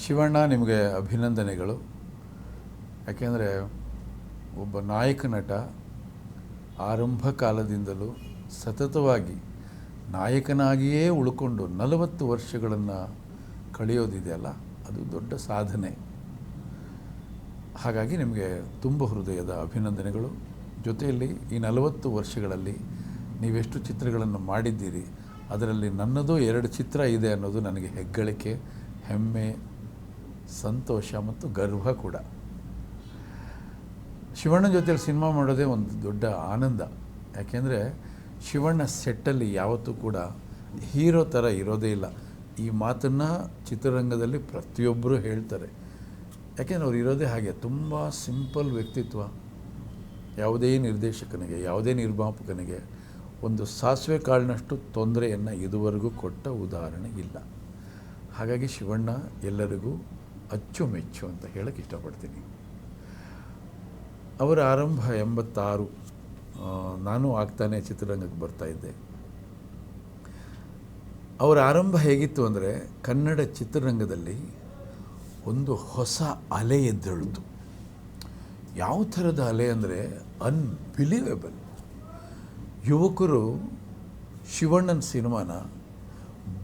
ಶಿವಣ್ಣ, ನಿಮಗೆ ಅಭಿನಂದನೆಗಳು. ಯಾಕೆಂದರೆ ಒಬ್ಬ ನಾಯಕ ನಟ ಆರಂಭ ಕಾಲದಿಂದಲೂ ಸತತವಾಗಿ ನಾಯಕನಾಗಿಯೇ ಉಳ್ಕೊಂಡು 40 ವರ್ಷಗಳನ್ನು ಕಳೆಯೋದಿದೆಯಲ್ಲ, ಅದು ದೊಡ್ಡ ಸಾಧನೆ. ಹಾಗಾಗಿ ನಿಮಗೆ ತುಂಬ ಹೃದಯದ ಅಭಿನಂದನೆಗಳು. ಜೊತೆಯಲ್ಲಿ ಈ 40 ವರ್ಷಗಳಲ್ಲಿ ನೀವೆಷ್ಟು ಚಿತ್ರಗಳನ್ನು ಮಾಡಿದ್ದೀರಿ, ಅದರಲ್ಲಿ ನನ್ನದು 2 ಚಿತ್ರ ಇದೆ ಅನ್ನೋದು ನನಗೆ ಹೆಗ್ಗಳಿಕೆ, ಹೆಮ್ಮೆ, ಸಂತೋಷ ಮತ್ತು ಗರ್ವ ಕೂಡ. ಶಿವಣ್ಣನ ಜೊತೆಲಿ ಸಿನಿಮಾ ಮಾಡೋದೇ ಒಂದು ದೊಡ್ಡ ಆನಂದ. ಯಾಕೆಂದರೆ ಶಿವಣ್ಣ ಸೆಟ್ಟಲ್ಲಿ ಯಾವತ್ತೂ ಕೂಡ ಹೀರೋ ಥರ ಇರೋದೇ ಇಲ್ಲ. ಈ ಮಾತನ್ನು ಚಿತ್ರರಂಗದಲ್ಲಿ ಪ್ರತಿಯೊಬ್ಬರೂ ಹೇಳ್ತಾರೆ. ಯಾಕೆಂದರೆ ಅವ್ರು ಇರೋದೇ ಹಾಗೆ, ತುಂಬ ಸಿಂಪಲ್ ವ್ಯಕ್ತಿತ್ವ. ಯಾವುದೇ ನಿರ್ದೇಶಕನಿಗೆ, ಯಾವುದೇ ನಿರ್ಮಾಪಕನಿಗೆ ಒಂದು ಸಾಸಿವೆ ಕಾಳಿನಷ್ಟು ತೊಂದರೆಯನ್ನು ಇದುವರೆಗೂ ಕೊಟ್ಟ ಉದಾಹರಣೆ ಇಲ್ಲ. ಹಾಗಾಗಿ ಶಿವಣ್ಣ ಎಲ್ಲರಿಗೂ ಅಚ್ಚುಮೆಚ್ಚು ಅಂತ ಹೇಳಕ್ಕೆ ಇಷ್ಟಪಡ್ತೀನಿ. ಅವರ ಆರಂಭ 86, ನಾನು ಆಗ್ತಾನೆ ಚಿತ್ರರಂಗಕ್ಕೆ ಬರ್ತಾಯಿದ್ದೆ. ಅವರ ಆರಂಭ ಹೇಗಿತ್ತು ಅಂದರೆ, ಕನ್ನಡ ಚಿತ್ರರಂಗದಲ್ಲಿ ಒಂದು ಹೊಸ ಅಲೆ ಎದ್ದೇಳಿತು. ಯಾವ ಥರದ ಅಲೆ ಅಂದರೆ ಅನ್ಬಿಲೀವೇಬಲ್. ಯುವಕರು ಶಿವಣ್ಣನ ಸಿನಿಮಾನ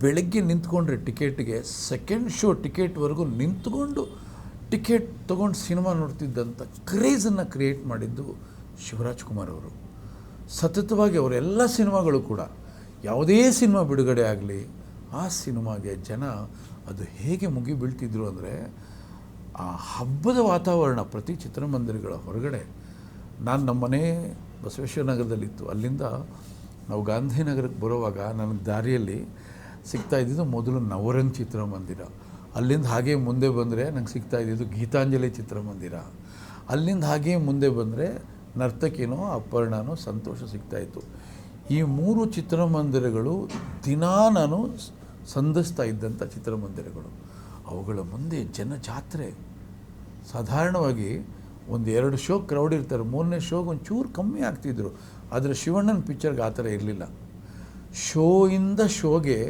ಬೆಳಗ್ಗೆ ನಿಂತ್ಕೊಂಡ್ರೆ ಟಿಕೆಟ್ಗೆ, ಸೆಕೆಂಡ್ ಶೋ ಟಿಕೆಟ್ವರೆಗೂ ನಿಂತ್ಕೊಂಡು ಟಿಕೆಟ್ ತೊಗೊಂಡು ಸಿನಿಮಾ ನೋಡ್ತಿದ್ದಂಥ ಕ್ರೇಜನ್ನು ಕ್ರಿಯೇಟ್ ಮಾಡಿದ್ದು ಶಿವರಾಜ್ಕುಮಾರ್ ಅವರು. ಸತತವಾಗಿ ಅವರೆಲ್ಲ ಸಿನಿಮಾಗಳು ಕೂಡ, ಯಾವುದೇ ಸಿನಿಮಾ ಬಿಡುಗಡೆ ಆಗಲಿ, ಆ ಸಿನಿಮಾಗೆ ಜನ ಅದು ಹೇಗೆ ಮುಗಿಬೀಳ್ತಿದ್ರು ಅಂದರೆ, ಆ ಹಬ್ಬದ ವಾತಾವರಣ ಪ್ರತಿ ಚಿತ್ರಮಂದಿರಗಳ ಹೊರಗಡೆ. ನಾನು ನಮ್ಮನೆ ಬಸವೇಶ್ವರ ನಗರದಲ್ಲಿತ್ತು. ಅಲ್ಲಿಂದ ನಾವು ಗಾಂಧಿನಗರಕ್ಕೆ ಬರುವಾಗ ನನಗೆ ದಾರಿಯಲ್ಲಿ ಸಿಗ್ತಾಯಿದ್ದು ಮೊದಲು ನವರಂಗ್ ಚಿತ್ರಮಂದಿರ. ಅಲ್ಲಿಂದ ಹಾಗೆ ಮುಂದೆ ಬಂದರೆ ನಂಗೆ ಸಿಗ್ತಾಯಿದ್ದು ಗೀತಾಂಜಲಿ ಚಿತ್ರಮಂದಿರ. ಅಲ್ಲಿಂದ ಹಾಗೆ ಮುಂದೆ ಬಂದರೆ ನರ್ತಕಿನೋ ಅಪರ್ಣನೋ ಸಂತೋಷ ಸಿಗ್ತಾಯಿತ್ತು. ಈ 3 ಚಿತ್ರಮಂದಿರಗಳು ದಿನಾ ನಾನು ಸಂಧಿಸ್ತಾ ಇದ್ದಂಥ ಚಿತ್ರಮಂದಿರಗಳು. ಅವುಗಳ ಮುಂದೆ ಜನ ಜಾತ್ರೆ. ಸಾಧಾರಣವಾಗಿ 1-2 ಶೋ ಕ್ರೌಡ್ ಇರ್ತಾರೆ, 3ನೇ ಶೋಗೆ ಒಂಚೂರು ಕಮ್ಮಿ ಆಗ್ತಿದ್ರು. ಆದರೆ ಶಿವಣ್ಣನ ಪಿಕ್ಚರ್ಗೆ ಆ ಥರ ಇರಲಿಲ್ಲ. ಶೋಯಿಂದ ಶೋಗೆ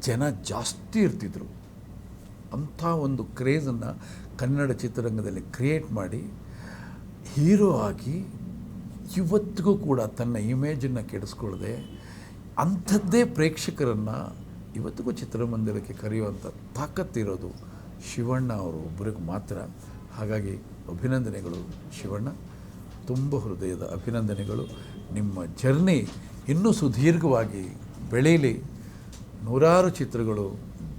ಜನ ಜಾಸ್ತಿ ಇರ್ತಿದ್ರು. ಅಂಥ ಒಂದು ಕ್ರೇಜನ್ನು ಕನ್ನಡ ಚಿತ್ರರಂಗದಲ್ಲಿ ಕ್ರಿಯೇಟ್ ಮಾಡಿ, ಹೀರೋ ಆಗಿ ಇವತ್ತಿಗೂ ಕೂಡ ತನ್ನ ಇಮೇಜನ್ನು ಕೆಡಿಸ್ಕೊಳ್ಳದೆ ಅಂಥದ್ದೇ ಪ್ರೇಕ್ಷಕರನ್ನು ಇವತ್ತಿಗೂ ಚಿತ್ರಮಂದಿರಕ್ಕೆ ಕರೆಯುವಂಥ ತಾಕತ್ತಿರೋದು ಶಿವಣ್ಣ ಅವರು ಒಬ್ಬರಿಗೆ ಮಾತ್ರ. ಹಾಗಾಗಿ ಅಭಿನಂದನೆಗಳು ಶಿವಣ್ಣ, ತುಂಬ ಹೃದಯದ ಅಭಿನಂದನೆಗಳು. ನಿಮ್ಮ ಜರ್ನಿ ಇನ್ನೂ ಸುದೀರ್ಘವಾಗಿ ಬೆಳೀಲಿ, 100 ಚಿತ್ರಗಳು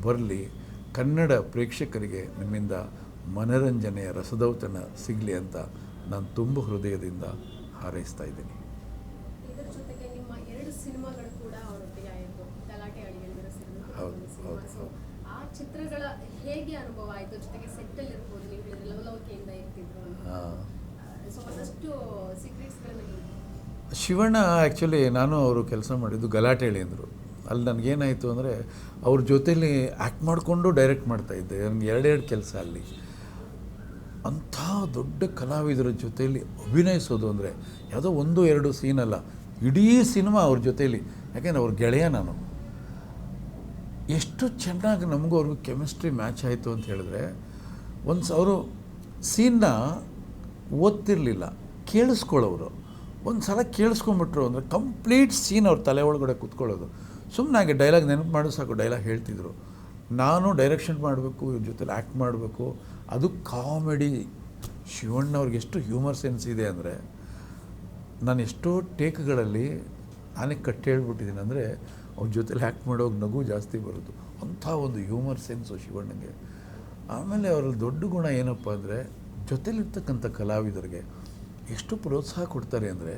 ಬರಲಿ, ಕನ್ನಡ ಪ್ರೇಕ್ಷಕರಿಗೆ ನಿಮ್ಮಿಂದ ಮನರಂಜನೆಯ ರಸದೌತಣ ಸಿಗಲಿ ಅಂತ ನಾನು ತುಂಬ ಹೃದಯದಿಂದ ಹಾರೈಸ್ತಾ ಇದ್ದೀನಿ. ಇದರ ಜೊತೆಗೆ ನಿಮ್ಮ 2 ಸಿನಿಮಾಗಳು ಕೂಡ ಅವರೊಟ್ಟಿಗೆ ಆಯಿತು, ಗಲಾಟೆ ಅಳಿಯಂದಿರ ಸಿನಿಮಾ. ಹೌದು. ಆ ಚಿತ್ರಗಳ ಹೇಗೆ ಅನುಭವ ಆಯಿತು? ಜೊತೆಗೆ ಸೆಟ್ಟಲ್ಲಿ ಇರ್ಬೋದು, ನೀವು ಲವಲವಿಕೆಯಿಂದ ಇರ್ತಿದ್ರು, ಸೊ ಒಂದಷ್ಟು ಸೀಕ್ರೆಟ್ಸ್ಗಳನ್ನು. ಶಿವಣ್ಣ ಆ್ಯಕ್ಚುಲಿ ನಾನು ಅವರು ಕೆಲಸ ಮಾಡಿದ್ದು ಗಲಾಟೆ ಅಳಿಯಂದರು. ಅಲ್ಲಿ ನನಗೇನಾಯಿತು ಅಂದರೆ, ಅವ್ರ ಜೊತೇಲಿ ಆ್ಯಕ್ಟ್ ಮಾಡಿಕೊಂಡು ಡೈರೆಕ್ಟ್ ಮಾಡ್ತಾಯಿದ್ದೆ. ನನಗೆ 2 ಕೆಲಸ ಅಲ್ಲಿ. ಅಂಥ ದೊಡ್ಡ ಕಲಾವಿದರ ಜೊತೆಯಲ್ಲಿ ಅಭಿನಯಿಸೋದು ಅಂದರೆ ಯಾವುದೋ 1-2 ಸೀನಲ್ಲ, ಇಡೀ ಸಿನಿಮಾ ಅವ್ರ ಜೊತೇಲಿ. ಯಾಕೆಂದರೆ ಅವ್ರ ಗೆಳೆಯ ನಾನು. ಎಷ್ಟು ಚೆನ್ನಾಗಿ ನಮಗೂ ಅವ್ರಿಗೂ ಕೆಮಿಸ್ಟ್ರಿ ಮ್ಯಾಚ್ ಆಯಿತು ಅಂತ ಹೇಳಿದ್ರೆ, ಅವರು ಸೀನ್ನ ಓದ್ತಿರಲಿಲ್ಲ, ಕೇಳಿಸ್ಕೊಳ್ಳೋರು. ಒಂದು ಸಲ ಕೇಳಿಸ್ಕೊಂಬಿಟ್ರು ಅಂದರೆ ಕಂಪ್ಲೀಟ್ ಸೀನ್ ಅವ್ರ ತಲೆ ಒಳಗಡೆ ಕೂತ್ಕೊಳ್ಳೋದು. ಸುಮ್ಮನೆ ಹಾಗೆ ಡೈಲಾಗ್ ನೆನಪು ಮಾಡೋದು ಸಾಕು, ಡೈಲಾಗ್ ಹೇಳ್ತಿದ್ರು. ನಾನು ಡೈರೆಕ್ಷನ್ ಮಾಡಬೇಕು, ಇವ್ರ ಜೊತೆಲಿ ಆ್ಯಕ್ಟ್ ಮಾಡಬೇಕು, ಅದು ಕಾಮಿಡಿ. ಶಿವಣ್ಣವ್ರಿಗೆ ಎಷ್ಟು ಹ್ಯೂಮರ್ ಸೆನ್ಸ್ ಇದೆ ಅಂದರೆ, ನಾನು ಎಷ್ಟೋ ಟೇಕ್ಗಳಲ್ಲಿ ನಾನೇ ಕಟ್ಟಿ ಹೇಳ್ಬಿಟ್ಟಿದ್ದೀನಿ. ಅಂದರೆ ಅವ್ರ ಜೊತೆಲಿ ಆ್ಯಕ್ಟ್ ಮಾಡೋವಾಗ ನಗು ಜಾಸ್ತಿ ಬರೋದು. ಅಂಥ ಒಂದು ಹ್ಯೂಮರ್ ಸೆನ್ಸು ಶಿವಣ್ಣಗೆ. ಆಮೇಲೆ ಅವರ ದೊಡ್ಡ ಗುಣ ಏನಪ್ಪ ಅಂದರೆ, ಜೊತೆಲಿರ್ತಕ್ಕಂಥ ಕಲಾವಿದರಿಗೆ ಎಷ್ಟು ಪ್ರೋತ್ಸಾಹ ಕೊಡ್ತಾರೆ ಅಂದರೆ,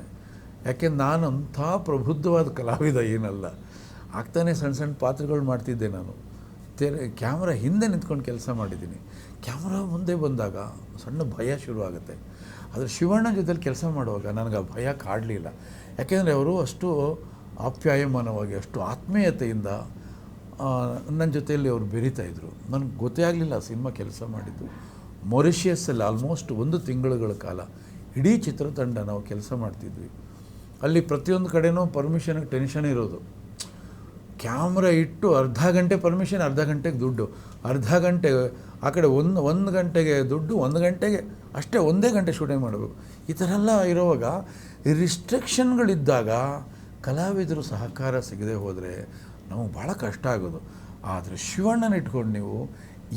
ಯಾಕೆಂದ್ರೆ ನಾನು ಅಂಥ ಪ್ರಬುದ್ಧವಾದ ಕಲಾವಿದ ಏನಲ್ಲ. ಆಗ್ತಾನೆ ಸಣ್ಣ ಸಣ್ಣ ಪಾತ್ರಗಳು ಮಾಡ್ತಿದ್ದೆ ನಾನು. ಕ್ಯಾಮ್ರಾ ಹಿಂದೆ ನಿಂತ್ಕೊಂಡು ಕೆಲಸ ಮಾಡಿದ್ದೀನಿ. ಕ್ಯಾಮ್ರಾ ಮುಂದೆ ಬಂದಾಗ ಸಣ್ಣ ಭಯ ಶುರುವಾಗುತ್ತೆ. ಆದರೆ ಶಿವಣ್ಣ ಜೊತೆಲಿ ಕೆಲಸ ಮಾಡುವಾಗ ನನಗೆ ಆ ಭಯ ಕಾಡಲಿಲ್ಲ. ಯಾಕೆಂದರೆ ಅವರು ಅಷ್ಟು ಆಪ್ಯಾಯಮಾನವಾಗಿ, ಅಷ್ಟು ಆತ್ಮೀಯತೆಯಿಂದ ನನ್ನ ಜೊತೆಯಲ್ಲಿ ಅವರು ಬೆರೀತಾಯಿದ್ರು. ನನಗೆ ಗೊತ್ತೇ ಆಗಲಿಲ್ಲ ಸಿನಿಮಾ ಕೆಲಸ ಮಾಡಿದ್ದು. ಮೊರಿಷಿಯಸ್ಸಲ್ಲಿ ಆಲ್ಮೋಸ್ಟ್ 1 ತಿಂಗಳುಗಳ ಕಾಲ ಇಡೀ ಚಿತ್ರತಂಡ ನಾವು ಕೆಲಸ ಮಾಡ್ತಿದ್ವಿ. ಅಲ್ಲಿ ಪ್ರತಿಯೊಂದು ಕಡೆನೂ ಪರ್ಮಿಷನ್ಗೆ ಟೆನ್ಷನ್ ಇರೋದು. ಕ್ಯಾಮ್ರಾ ಇಟ್ಟು ಅರ್ಧ ಗಂಟೆ ಪರ್ಮಿಷನ್, ಅರ್ಧ ಗಂಟೆಗೆ ದುಡ್ಡು, ಅರ್ಧ ಗಂಟೆ ಆ ಕಡೆ ಒಂದು ಗಂಟೆಗೆ ದುಡ್ಡು, 1 ಗಂಟೆಗೆ ಅಷ್ಟೇ, 1 ಗಂಟೆ ಶೂಟಿಂಗ್ ಮಾಡಬೇಕು. ಈ ಥರ ಎಲ್ಲ ಇರುವಾಗ ಈ ರಿಸ್ಟ್ರಿಕ್ಷನ್ಗಳಿದ್ದಾಗ ಕಲಾವಿದರು ಸಹಕಾರ ಸಿಗದೆ ಹೋದರೆ ನಮಗೆ ಭಾಳ ಕಷ್ಟ ಆಗೋದು. ಆದರೆ ಶಿವಣ್ಣನ ಇಟ್ಕೊಂಡು ನೀವು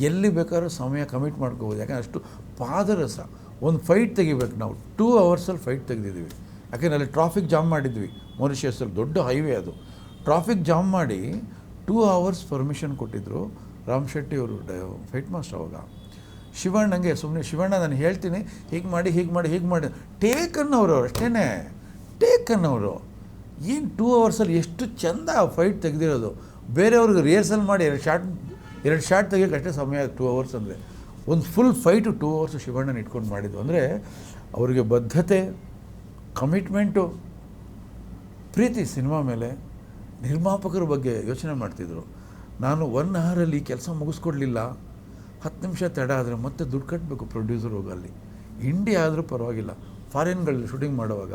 ಎಲ್ಲಿ ಬೇಕಾದ್ರೂ ಸಮಯ ಕಮಿಟ್ ಮಾಡ್ಕೋಬೋದು. ಯಾಕಂದರೆ ಅಷ್ಟು ಪಾದರಸ. ಒಂದು ಫೈಟ್ ತೆಗಿಬೇಕು, ನಾವು 2 ಅವರ್ಸಲ್ಲಿ ಫೈಟ್ ತೆಗೆದಿದ್ದೀವಿ. ಯಾಕೆಂದರೆ ಅಲ್ಲಿ ಟ್ರಾಫಿಕ್ ಜಾಮ್ ಮಾಡಿದ್ವಿ ಮಾರಿಷಿಯಸ್ಸಲ್ಲಿ, ದೊಡ್ಡ ಹೈವೇ ಅದು. ಟ್ರಾಫಿಕ್ ಜಾಮ್ ಮಾಡಿ 2 ಅವರ್ಸ್ ಪರ್ಮಿಷನ್ ಕೊಟ್ಟಿದ್ದರು ರಾಮ್ ಶೆಟ್ಟಿ ಅವರು, ಫೈಟ್ ಮಾಸ್ಟರ್. ಅವಾಗ ಶಿವಣ್ಣಂಗೆ ಸುಮ್ಮನೆ ಶಿವಣ್ಣ ನಾನು ಹೇಳ್ತೀನಿ ಹೀಗೆ ಮಾಡಿ ಹೀಗೆ ಮಾಡಿ ಹೀಗೆ ಮಾಡಿ ಟೇಕ್ ಅನ್ನೋರು ಅಷ್ಟೇ, ಟೇಕ್ ಅನ್ನೋರು. ಏನು 2 ಅವರ್ಸಲ್ಲಿ ಎಷ್ಟು ಚೆಂದ ಫೈಟ್ ತೆಗೆದಿರೋದು. ಬೇರೆಯವ್ರಿಗೆ ರಿಹರ್ಸಲ್ ಮಾಡಿ 2 ಶಾಟ್ ತೆಗಿಯೋಕೆ ಅಷ್ಟೇ ಸಮಯ 2 ಅವರ್ಸ್ ಅಂದರೆ, ಒಂದು ಫುಲ್ ಫೈಟು 2 ಅವರ್ಸು ಶಿವಣ್ಣನ ಇಟ್ಕೊಂಡು ಮಾಡಿದ್ದು. ಅಂದರೆ ಅವರಿಗೆ ಬದ್ಧತೆ, ಕಮಿಟ್ಮೆಂಟು, ಪ್ರೀತಿ ಸಿನಿಮಾ ಮೇಲೆ. ನಿರ್ಮಾಪಕರ ಬಗ್ಗೆ ಯೋಚನೆ ಮಾಡ್ತಿದ್ರು. ನಾನು 1 ಅವರಲ್ಲಿ ಕೆಲಸ ಮುಗಿಸ್ಕೊಡ್ಲಿಲ್ಲ, 10 ನಿಮಿಷ ತಡ ಆದರೆ ಮತ್ತೆ ದುಡ್ಡು ಕಟ್ಟಬೇಕು ಪ್ರೊಡ್ಯೂಸರ್ ಹೋಗಲ್ಲಿ. ಇಂಡಿಯಾ ಆದರೂ ಪರವಾಗಿಲ್ಲ, ಫಾರಿನ್ಗಳಲ್ಲಿ ಶೂಟಿಂಗ್ ಮಾಡುವಾಗ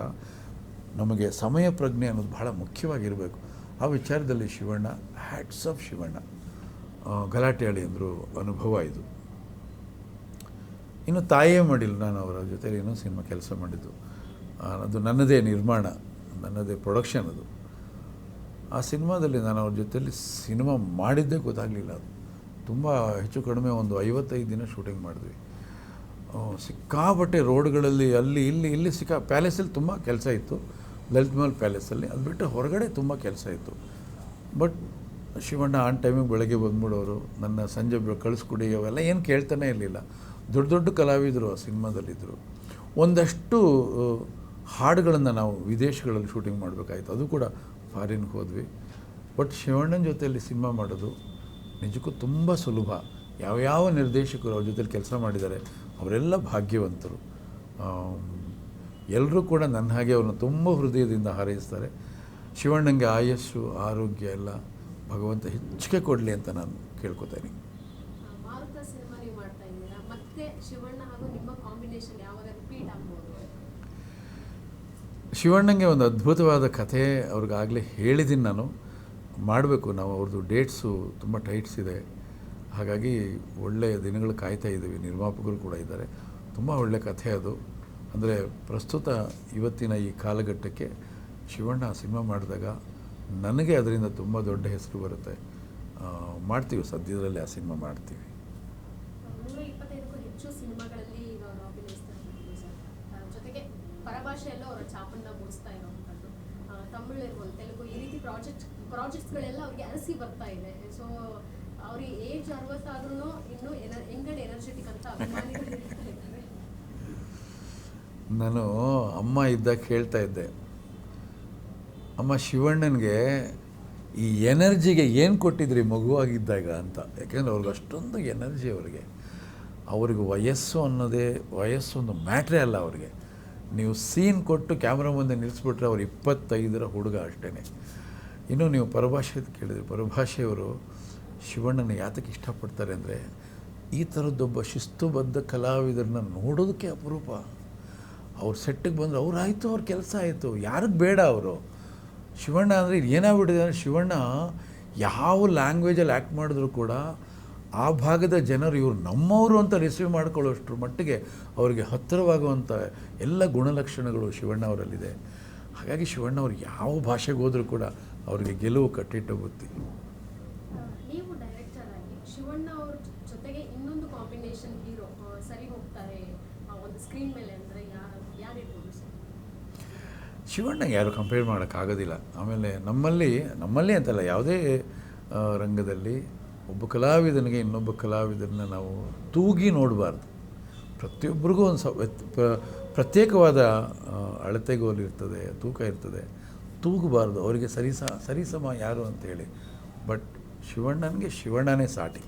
ನಮಗೆ ಸಮಯ ಪ್ರಜ್ಞೆ ಅನ್ನೋದು ಭಾಳ ಮುಖ್ಯವಾಗಿರಬೇಕು. ಆ ವಿಚಾರದಲ್ಲಿ ಶಿವಣ್ಣ, ಹ್ಯಾಟ್ಸ್ ಆಫ್ ಶಿವಣ್ಣ. ಗಲಾಟೆ ಅಳಿ ಅಂದರು ಅನುಭವ ಇದು. ಇನ್ನು ತಾಯೇ ಮಾಡಿಲ್ಲ, ನಾನು ಅವರ ಜೊತೆಲಿ ಇನ್ನೂ ಸಿನಿಮಾ ಕೆಲಸ ಮಾಡಿದ್ದು. ಅದು ನನ್ನದೇ ನಿರ್ಮಾಣ, ನನ್ನದೇ ಪ್ರೊಡಕ್ಷನ್ ಅದು. ಆ ಸಿನಿಮಾದಲ್ಲಿ ನಾನು ಅವ್ರ ಜೊತೆಯಲ್ಲಿ ಸಿನಿಮಾ ಮಾಡಿದ್ದೇ ಗೊತ್ತಾಗಲಿಲ್ಲ. ಅದು ತುಂಬ ಹೆಚ್ಚು ಕಡಿಮೆ ಒಂದು 55 ದಿನ ಶೂಟಿಂಗ್ ಮಾಡಿದ್ವಿ. ಸಿಕ್ಕಾಪಟ್ಟೆ ರೋಡ್ಗಳಲ್ಲಿ ಅಲ್ಲಿ ಇಲ್ಲಿ ಪ್ಯಾಲೇಸಲ್ಲಿ ತುಂಬ ಕೆಲಸ ಇತ್ತು, ಲಲಿತ್ ಮಹಲ್ ಪ್ಯಾಲೇಸಲ್ಲಿ. ಅದು ಬಿಟ್ಟು ಹೊರಗಡೆ ತುಂಬ ಕೆಲಸ ಇತ್ತು. ಬಟ್ ಶಿವಣ್ಣ ಆನ್ ಟೈಮಿಗೆ ಬೆಳಗ್ಗೆ ಬಂದ್ಬಿಡೋರು, ನನ್ನ ಸಂಜೆ ಕಳಿಸ್ಕೊಡಿ ಅವೆಲ್ಲ ಏನು ಕೇಳ್ತಾನೆ ಇರಲಿಲ್ಲ. ದೊಡ್ಡ ದೊಡ್ಡ ಕಲಾವಿದರು ಆ ಸಿನಿಮಾದಲ್ಲಿದ್ದರು. ಒಂದಷ್ಟು ಹಾಡುಗಳನ್ನು ನಾವು ವಿದೇಶಗಳಲ್ಲಿ ಶೂಟಿಂಗ್ ಮಾಡಬೇಕಾಯ್ತು, ಅದು ಕೂಡ ಫಾರಿನ್ಗೆ ಹೋದ್ವಿ. ಬಟ್ ಶಿವಣ್ಣನ ಜೊತೆಯಲ್ಲಿ ಸಿನಿಮಾ ಮಾಡೋದು ನಿಜಕ್ಕೂ ತುಂಬ ಸುಲಭ. ಯಾವ್ಯಾವ ನಿರ್ದೇಶಕರು ಅವ್ರ ಜೊತೆಲಿ ಕೆಲಸ ಮಾಡಿದ್ದಾರೆ ಅವರೆಲ್ಲ ಭಾಗ್ಯವಂತರು. ಎಲ್ಲರೂ ಕೂಡ ನನ್ನ ಹಾಗೆ ಅವ್ರನ್ನ ತುಂಬ ಹೃದಯದಿಂದ ಹಾರೈಸ್ತಾರೆ. ಶಿವಣ್ಣಂಗೆ ಆಯಸ್ಸು, ಆರೋಗ್ಯ ಎಲ್ಲ ಭಗವಂತ ಹೆಚ್ಚಿಗೆ ಕೊಡಲಿ ಅಂತ ನಾನು ಕೇಳ್ಕೊತೀನಿ. ಮಾರುತ ಸಿನಿಮಾ ನೀವು ಮಾಡ್ತಾ ಇದ್ದೀರಾ, ಮತ್ತೆ ಶಿವಣ್ಣ ಹಾಗೂ ನಿಮ್ಮ ಕಾಂಬಿನೇಷನ್ ಯಾವಾಗ ರಿಪೀಟ್ ಆಗ್ಬೋದು? ಶಿವಣ್ಣಂಗೆ ಒಂದು ಅದ್ಭುತವಾದ ಕಥೆ ಅವ್ರಿಗಾಗಲೇ ಹೇಳಿದ್ದೀನಿ ನಾನು. ಮಾಡಬೇಕು ನಾವು. ಅವ್ರದ್ದು ಡೇಟ್ಸು ತುಂಬ ಟೈಟ್ಸ್ ಇದೆ. ಹಾಗಾಗಿ ಒಳ್ಳೆಯ ದಿನಗಳು ಕಾಯ್ತಾ ಇದ್ದೀವಿ. ನಿರ್ಮಾಪಕರು ಕೂಡ ಇದ್ದಾರೆ. ತುಂಬ ಒಳ್ಳೆಯ ಕಥೆ ಅದು. ಅಂದರೆ ಪ್ರಸ್ತುತ ಇವತ್ತಿನ ಈ ಕಾಲಘಟ್ಟಕ್ಕೆ ಶಿವಣ್ಣ ಸಿನಿಮಾ ಮಾಡಿದಾಗ ನನಗೆ ಅದರಿಂದ ತುಂಬ ದೊಡ್ಡ ಹೆಸರು ಬರುತ್ತೆ. ಮಾಡ್ತೀವಿ, ಸದ್ಯದಲ್ಲೇ ಆ ಸಿನಿಮಾ ಮಾಡ್ತೀವಿ. 125ಕ್ಕೂ ಹೆಚ್ಚು ಸಿನಿಮಾಗಳಲ್ಲಿ ಈಗ ಅವರು ಅಭಿನಯಿಸ್ತಾ ಇದ್ದಾರೆ ಸರ್. ಜೊತೆಗೆ ಪರಭಾಷೆಯಲ್ಲೂ ಅವರ ಛಾಪನ್ನ ಮೂಡಿಸ್ತಾ ಇರೋವಂಥದ್ದು. ತಮಿಳು ಇರ್ಬೋದು, ತೆಲುಗು, ಈ ರೀತಿ ಪ್ರಾಜೆಕ್ಟ್ಸ್ಗಳೆಲ್ಲ ಅವ್ರಿಗೆ ಅರಸಿ ಬರ್ತಾ ಇದೆ. ಸೊ ಅವ್ರಿಗೆ ಏಜ್ 60 ಆದ್ರೂ ಇನ್ನೂ ಎಂಗಡ್ ಎನರ್ಜೆಟಿಕ್ ಅಂತ ಅಭಿಮಾನಿಗಳು ಹೇಳ್ತಾ ಇದ್ದಾರೆ. ನಾನು ಅಮ್ಮ ಇದ್ದಾಗ ಹೇಳ್ತಾ ಇದ್ದೆ, ಅಮ್ಮ ಶಿವಣ್ಣನಿಗೆ ಈ ಎನರ್ಜಿಗೆ ಏನು ಕೊಟ್ಟಿದ್ರಿ ಮಗುವಾಗಿದ್ದಾಗ ಅಂತ. ಯಾಕೆಂದರೆ ಅವ್ರಿಗೆ ಅಷ್ಟೊಂದು ಎನರ್ಜಿ. ಅವ್ರಿಗೆ ವಯಸ್ಸೊಂದು ಮ್ಯಾಟ್ರೇ ಅಲ್ಲ ಅವ್ರಿಗೆ. ನೀವು ಸೀನ್ ಕೊಟ್ಟು ಕ್ಯಾಮ್ರಾ ಮುಂದೆ ನಿಲ್ಲಿಸ್ಬಿಟ್ರೆ ಅವ್ರು 25ರ ಹುಡುಗ ಅಷ್ಟೇ. ಇನ್ನು ನೀವು ಪರಭಾಷೆ ಕೇಳಿದ್ರಿ, ಪರಭಾಷೆಯವರು ಶಿವಣ್ಣನ ಯಾತಕ್ಕೆ ಇಷ್ಟಪಡ್ತಾರೆ ಅಂದರೆ ಈ ಥರದ್ದೊಬ್ಬ ಶಿಸ್ತುಬದ್ಧ ಕಲಾವಿದರನ್ನ ನೋಡೋದಕ್ಕೆ ಅಪರೂಪ. ಅವ್ರ ಸೆಟ್ಟಿಗೆ ಬಂದರೆ ಅವರಾಯಿತು, ಅವ್ರ ಕೆಲಸ ಆಯಿತು, ಯಾರಿಗೆ ಬೇಡ ಅವರು. ಶಿವಣ್ಣ ಅಂದರೆ ಏನಾಗ್ಬಿಟ್ಟಿದೆ ಅಂದರೆ ಶಿವಣ್ಣ ಯಾವ ಲ್ಯಾಂಗ್ವೇಜಲ್ಲಿ ಆ್ಯಕ್ಟ್ ಮಾಡಿದ್ರು ಕೂಡ ಆ ಭಾಗದ ಜನರು ಇವರು ನಮ್ಮವರು ಅಂತ ರಿಸೀವ್ ಮಾಡ್ಕೊಳ್ಳೋಷ್ಟ್ರ ಮಟ್ಟಿಗೆ ಅವರಿಗೆ ಹತ್ತಿರವಾಗುವಂಥ ಎಲ್ಲ ಗುಣಲಕ್ಷಣಗಳು ಶಿವಣ್ಣ ಅವರಲ್ಲಿದೆ. ಹಾಗಾಗಿ ಶಿವಣ್ಣ ಅವ್ರು ಯಾವ ಭಾಷೆಗೆ ಹೋದರೂ ಕೂಡ ಅವರಿಗೆ ಗೆಲುವು ಕಟ್ಟಿಟ್ಟು ಬುತ್ತಿ. ನೀವು ಡೈರೆಕ್ಟರ್ ಆಗಿ ಶಿವಣ್ಣ ಅವ್ರ ಜೊತೆಗೆ ಇನ್ನೊಂದು ಕಾಂಬಿನೇಷನ್ ಹೀರೋ ಸರಿ ಹೋಗ್ತಾರೆ ಒಂದು ಸ್ಕ್ರೀನ್ ಮೇಲೆ ಅಂದರೆ ಯಾರಿರ್ಬೋದು ಸರ್? ಶಿವಣ್ಣ ಯಾರು ಕಂಪೇರ್ ಮಾಡೋಕ್ಕಾಗೋದಿಲ್ಲ. ಆಮೇಲೆ ನಮ್ಮಲ್ಲಿ ಅಂತಲ್ಲ, ಯಾವುದೇ ರಂಗದಲ್ಲಿ ಒಬ್ಬ ಕಲಾವಿದನಿಗೆ ಇನ್ನೊಬ್ಬ ಕಲಾವಿದರನ್ನ ನಾವು ತೂಗಿ ನೋಡಬಾರ್ದು. ಪ್ರತಿಯೊಬ್ಬರಿಗೂ ಒಂದು ಪ್ರತ್ಯೇಕವಾದ ಅಳತೆಗೋಲು ಇರ್ತದೆ, ತೂಕ ಇರ್ತದೆ. ತೂಗಬಾರ್ದು ಅವರಿಗೆ ಸರಿಸಮ ಯಾರು ಅಂತೇಳಿ. ಬಟ್ ಶಿವಣ್ಣನಿಗೆ ಶಿವಣ್ಣನೇ ಸಾಟಿ.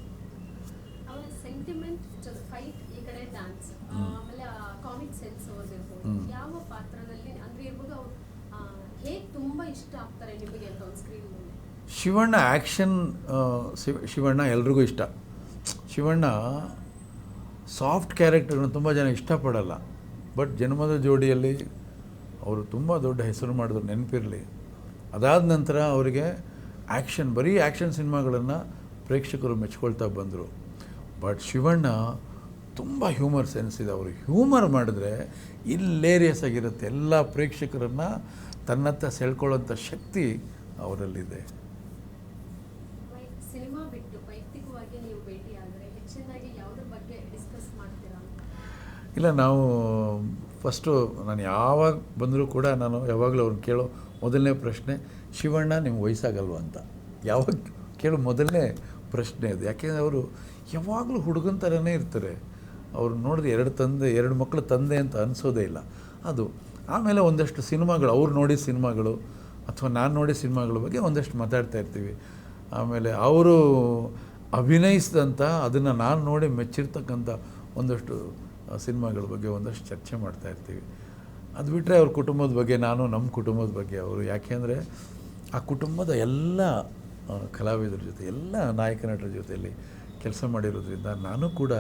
ಅವರ ಸೆಂಟಿಮೆಂಟ್, ಫೈಟ್, ಈ ಕಡೆ ಡ್ಯಾನ್ಸ್, ಆಮೇಲೆ ಕಾಮಿಕ್ ಸೆನ್ಸ್ ಅವ್ರದ್ದಿರ್ಬೋದು. ಯಾವ ಪಾತ್ರದಲ್ಲಿ ಅಂದರೆ ಇರ್ಬೋದು ಅವ್ರು ಹೇಗೆ ತುಂಬ ಇಷ್ಟ ಆಗ್ತಾರೆ ನಿಮಗೆ ಅಂತ ಒಂದು ಸ್ಕ್ರೀನ್ ಮೇಲೆ? ಶಿವಣ್ಣ ಆ್ಯಕ್ಷನ್, ಶಿವಣ್ಣ ಎಲ್ರಿಗೂ ಇಷ್ಟ. ಶಿವಣ್ಣ ಸಾಫ್ಟ್ ಕ್ಯಾರೆಕ್ಟರ್ನ ತುಂಬ ಜನ ಇಷ್ಟಪಡಲ್ಲ. ಬಟ್ ಜನ್ಮದ ಜೋಡಿಯಲ್ಲಿ ಅವರು ತುಂಬ ದೊಡ್ಡ ಹೆಸರು ಮಾಡಿದ್ರು, ನೆನಪಿರಲಿ. ಅದಾದ ನಂತರ ಅವರಿಗೆ ಆ್ಯಕ್ಷನ್, ಬರೀ ಆ್ಯಕ್ಷನ್ ಸಿನಿಮಾಗಳನ್ನು ಪ್ರೇಕ್ಷಕರು ಮೆಚ್ಕೊಳ್ತಾ ಬಂದರು. ಬಟ್ ಶಿವಣ್ಣ ತುಂಬ ಹ್ಯೂಮರ್ ಸೆನ್ಸ್ ಇದೆ. ಅವರು ಹ್ಯೂಮರ್ ಮಾಡಿದ್ರೆ ಇಲ್ಲೇರಿಯಸ್ ಆಗಿರುತ್ತೆ. ಎಲ್ಲ ಪ್ರೇಕ್ಷಕರನ್ನು ತನ್ನತ್ತ ಸೆಳ್ಕೊಳ್ಳೋಂಥ ಶಕ್ತಿ ಅವರಲ್ಲಿದೆ. ಸಿನಿಮಾ ಬಿಟ್ಟು ವೈಯಕ್ತಿಕವಾಗಿ ನೀವು ಭೇಟಿ ಆದರೆ ಹೆಚ್ಚಿನದಾಗಿ ಯಾವುದ್ರ ಬಗ್ಗೆ ಡಿಸ್ಕಸ್ ಮಾಡ್ತೀರಾ? ಇಲ್ಲ, ನಾವು ಫಸ್ಟು ನಾನು ಯಾವಾಗ ಬಂದರೂ ಕೂಡ ನಾನು ಯಾವಾಗಲೂ ಅವ್ರನ್ನ ಕೇಳೋ ಮೊದಲನೇ ಪ್ರಶ್ನೆ, ಶಿವಣ್ಣ ನಿಮ್ಗೆ ವಯಸ್ಸಾಗಲ್ವ ಅಂತ ಯಾವಾಗ ಕೇಳೋ ಮೊದಲನೇ ಪ್ರಶ್ನೆ ಅದು. ಯಾಕೆಂದರೆ ಅವರು ಯಾವಾಗಲೂ ಹುಡುಗನ ಥರನೇ ಇರ್ತಾರೆ. ಅವ್ರು ನೋಡಿದ್ರೆ ಎರಡು ಮಕ್ಕಳು ತಂದೆ ಅಂತ ಅನಿಸೋದೇ ಇಲ್ಲ ಅದು. ಆಮೇಲೆ ಒಂದಷ್ಟು ಸಿನಿಮಾಗಳು, ಅವ್ರು ನೋಡಿದ ಸಿನಿಮಾಗಳು ಅಥವಾ ನಾನು ನೋಡಿದ ಸಿನಿಮಾಗಳ ಬಗ್ಗೆ ಒಂದಷ್ಟು ಮಾತಾಡ್ತಾ ಇರ್ತೀವಿ. ಆಮೇಲೆ ಅವರು ಅಭಿನಯಿಸಿದಂಥ, ಅದನ್ನು ನಾನು ನೋಡಿ ಮೆಚ್ಚಿರ್ತಕ್ಕಂಥ ಒಂದಷ್ಟು ಸಿನಿಮಾಗಳ ಬಗ್ಗೆ ಒಂದಷ್ಟು ಚರ್ಚೆ ಮಾಡ್ತಾ ಇರ್ತೀವಿ. ಅದು ಬಿಟ್ಟರೆ ಅವ್ರ ಕುಟುಂಬದ ಬಗ್ಗೆ, ನಾನು ನಮ್ಮ ಕುಟುಂಬದ ಬಗ್ಗೆ ಅವರು, ಯಾಕೆಂದರೆ ಆ ಕುಟುಂಬದ ಎಲ್ಲ ಕಲಾವಿದರ ಜೊತೆ, ಎಲ್ಲ ನಾಯಕ ನಟರ ಜೊತೆಯಲ್ಲಿ ಕೆಲಸ ಮಾಡಿರೋದ್ರಿಂದ ನಾನು ಕೂಡ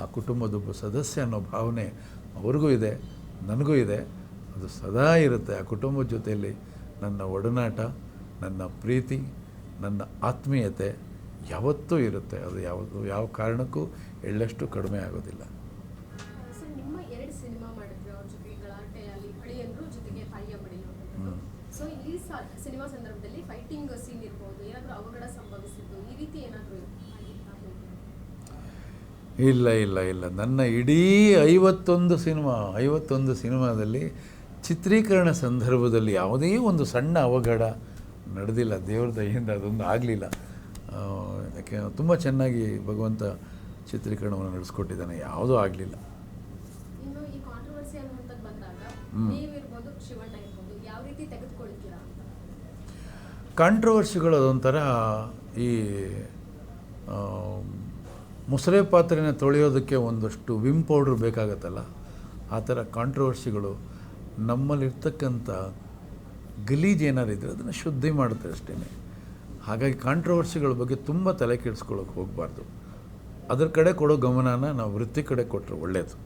ಆ ಕುಟುಂಬದೊಬ್ಬ ಸದಸ್ಯ ಅನ್ನೋ ಭಾವನೆ ಅವ್ರಿಗೂ ಇದೆ, ನನಗೂ ಇದೆ. ಅದು ಸದಾ ಇರುತ್ತೆ. ಆ ಕುಟುಂಬದ ಜೊತೆಯಲ್ಲಿ ನನ್ನ ಒಡನಾಟ, ನನ್ನ ಪ್ರೀತಿ, ನನ್ನ ಆತ್ಮೀಯತೆ ಯಾವತ್ತೂ ಇರುತ್ತೆ. ಅದು ಯಾವ ಕಾರಣಕ್ಕೂ ಎಳ್ಳಷ್ಟು ಕಡಿಮೆ ಆಗೋದಿಲ್ಲ. ಸರ್, ನಿಮ್ಮ 2 ಸಿನಿಮಾ ಮಾಡಿದ್ವಿ ಅವ್ರ ಜೊತೆಗೆ, ಗಲಾಟೆಯಲ್ಲಿ ಅಳಿಯಂದ್ರು ಜೊತೆಗೆ ತಾಯಿಯ ಮಡಿಲು. ಸೊ ಈ ಸಿನಿಮಾ ಸಂದರ್ಭದಲ್ಲಿ ಫೈಟಿಂಗ್ ಸೀನ್ ಇರ್ಬೋದು, ಏನಾದರೂ ಅವಘಡ ಸಂಭವಿಸಿದ್ದು, ಈ ರೀತಿ ಏನಾದರೂ ಇಲ್ಲ. ನನ್ನ ಇಡೀ 51 ಸಿನಿಮಾದಲ್ಲಿ ಚಿತ್ರೀಕರಣ ಸಂದರ್ಭದಲ್ಲಿ ಯಾವುದೇ ಒಂದು ಸಣ್ಣ ಅವಘಡ ನಡೆದಿಲ್ಲ. ದೇವ್ರ ದಯೆಯಿಂದ ಅದೊಂದು ಆಗಲಿಲ್ಲ. ಯಾಕೆ ತುಂಬ ಚೆನ್ನಾಗಿ ಭಗವಂತ ಚಿತ್ರೀಕರಣವನ್ನು ನಡೆಸ್ಕೊಟ್ಟಿದ್ದಾನೆ, ಯಾವುದೂ ಆಗಲಿಲ್ಲ. ಇನ್ನು ಈ ಕಾಂಟ್ರವರ್ಸಿ ಅನ್ನುವಂಥದ್ದು ಬಂದಾಗ ನೀವಿರ್ಬೋದು, ಶಿವಣ್ಣ ಇರ್ಬೋದು, ಯಾವ ರೀತಿ ತೆಗೆದುಕೊಳ್ತೀರಾ ಅಂತ? ಕಾಂಟ್ರವರ್ಸಿಗಳು ಅದೊಂಥರ ಈ ಮೊಸರೆ ಪಾತ್ರೆನ ತೊಳೆಯೋದಕ್ಕೆ ಒಂದಷ್ಟು ವಿಮ್ ಪೌಡ್ರ್ ಬೇಕಾಗತ್ತಲ್ಲ, ಆ ಥರ ಕಾಂಟ್ರವರ್ಸಿಗಳು ನಮ್ಮಲ್ಲಿರ್ತಕ್ಕಂಥ ಗಲೀಜು ಏನಾರಿದ್ರೆ ಅದನ್ನು ಶುದ್ಧಿ ಮಾಡುತ್ತೆ ಅಷ್ಟೇ. ಹಾಗಾಗಿ ಕಾಂಟ್ರವರ್ಸಿಗಳ ಬಗ್ಗೆ ತುಂಬ ತಲೆ ಕೆಡಿಸ್ಕೊಳ್ಳೋಕೆ ಹೋಗಬಾರ್ದು. ಅದ್ರ ಕಡೆ ಕೊಡೋ ಗಮನನ ನಾವು ವೃತ್ತಿ ಕಡೆ ಕೊಟ್ಟರೆ ಒಳ್ಳೆಯದು.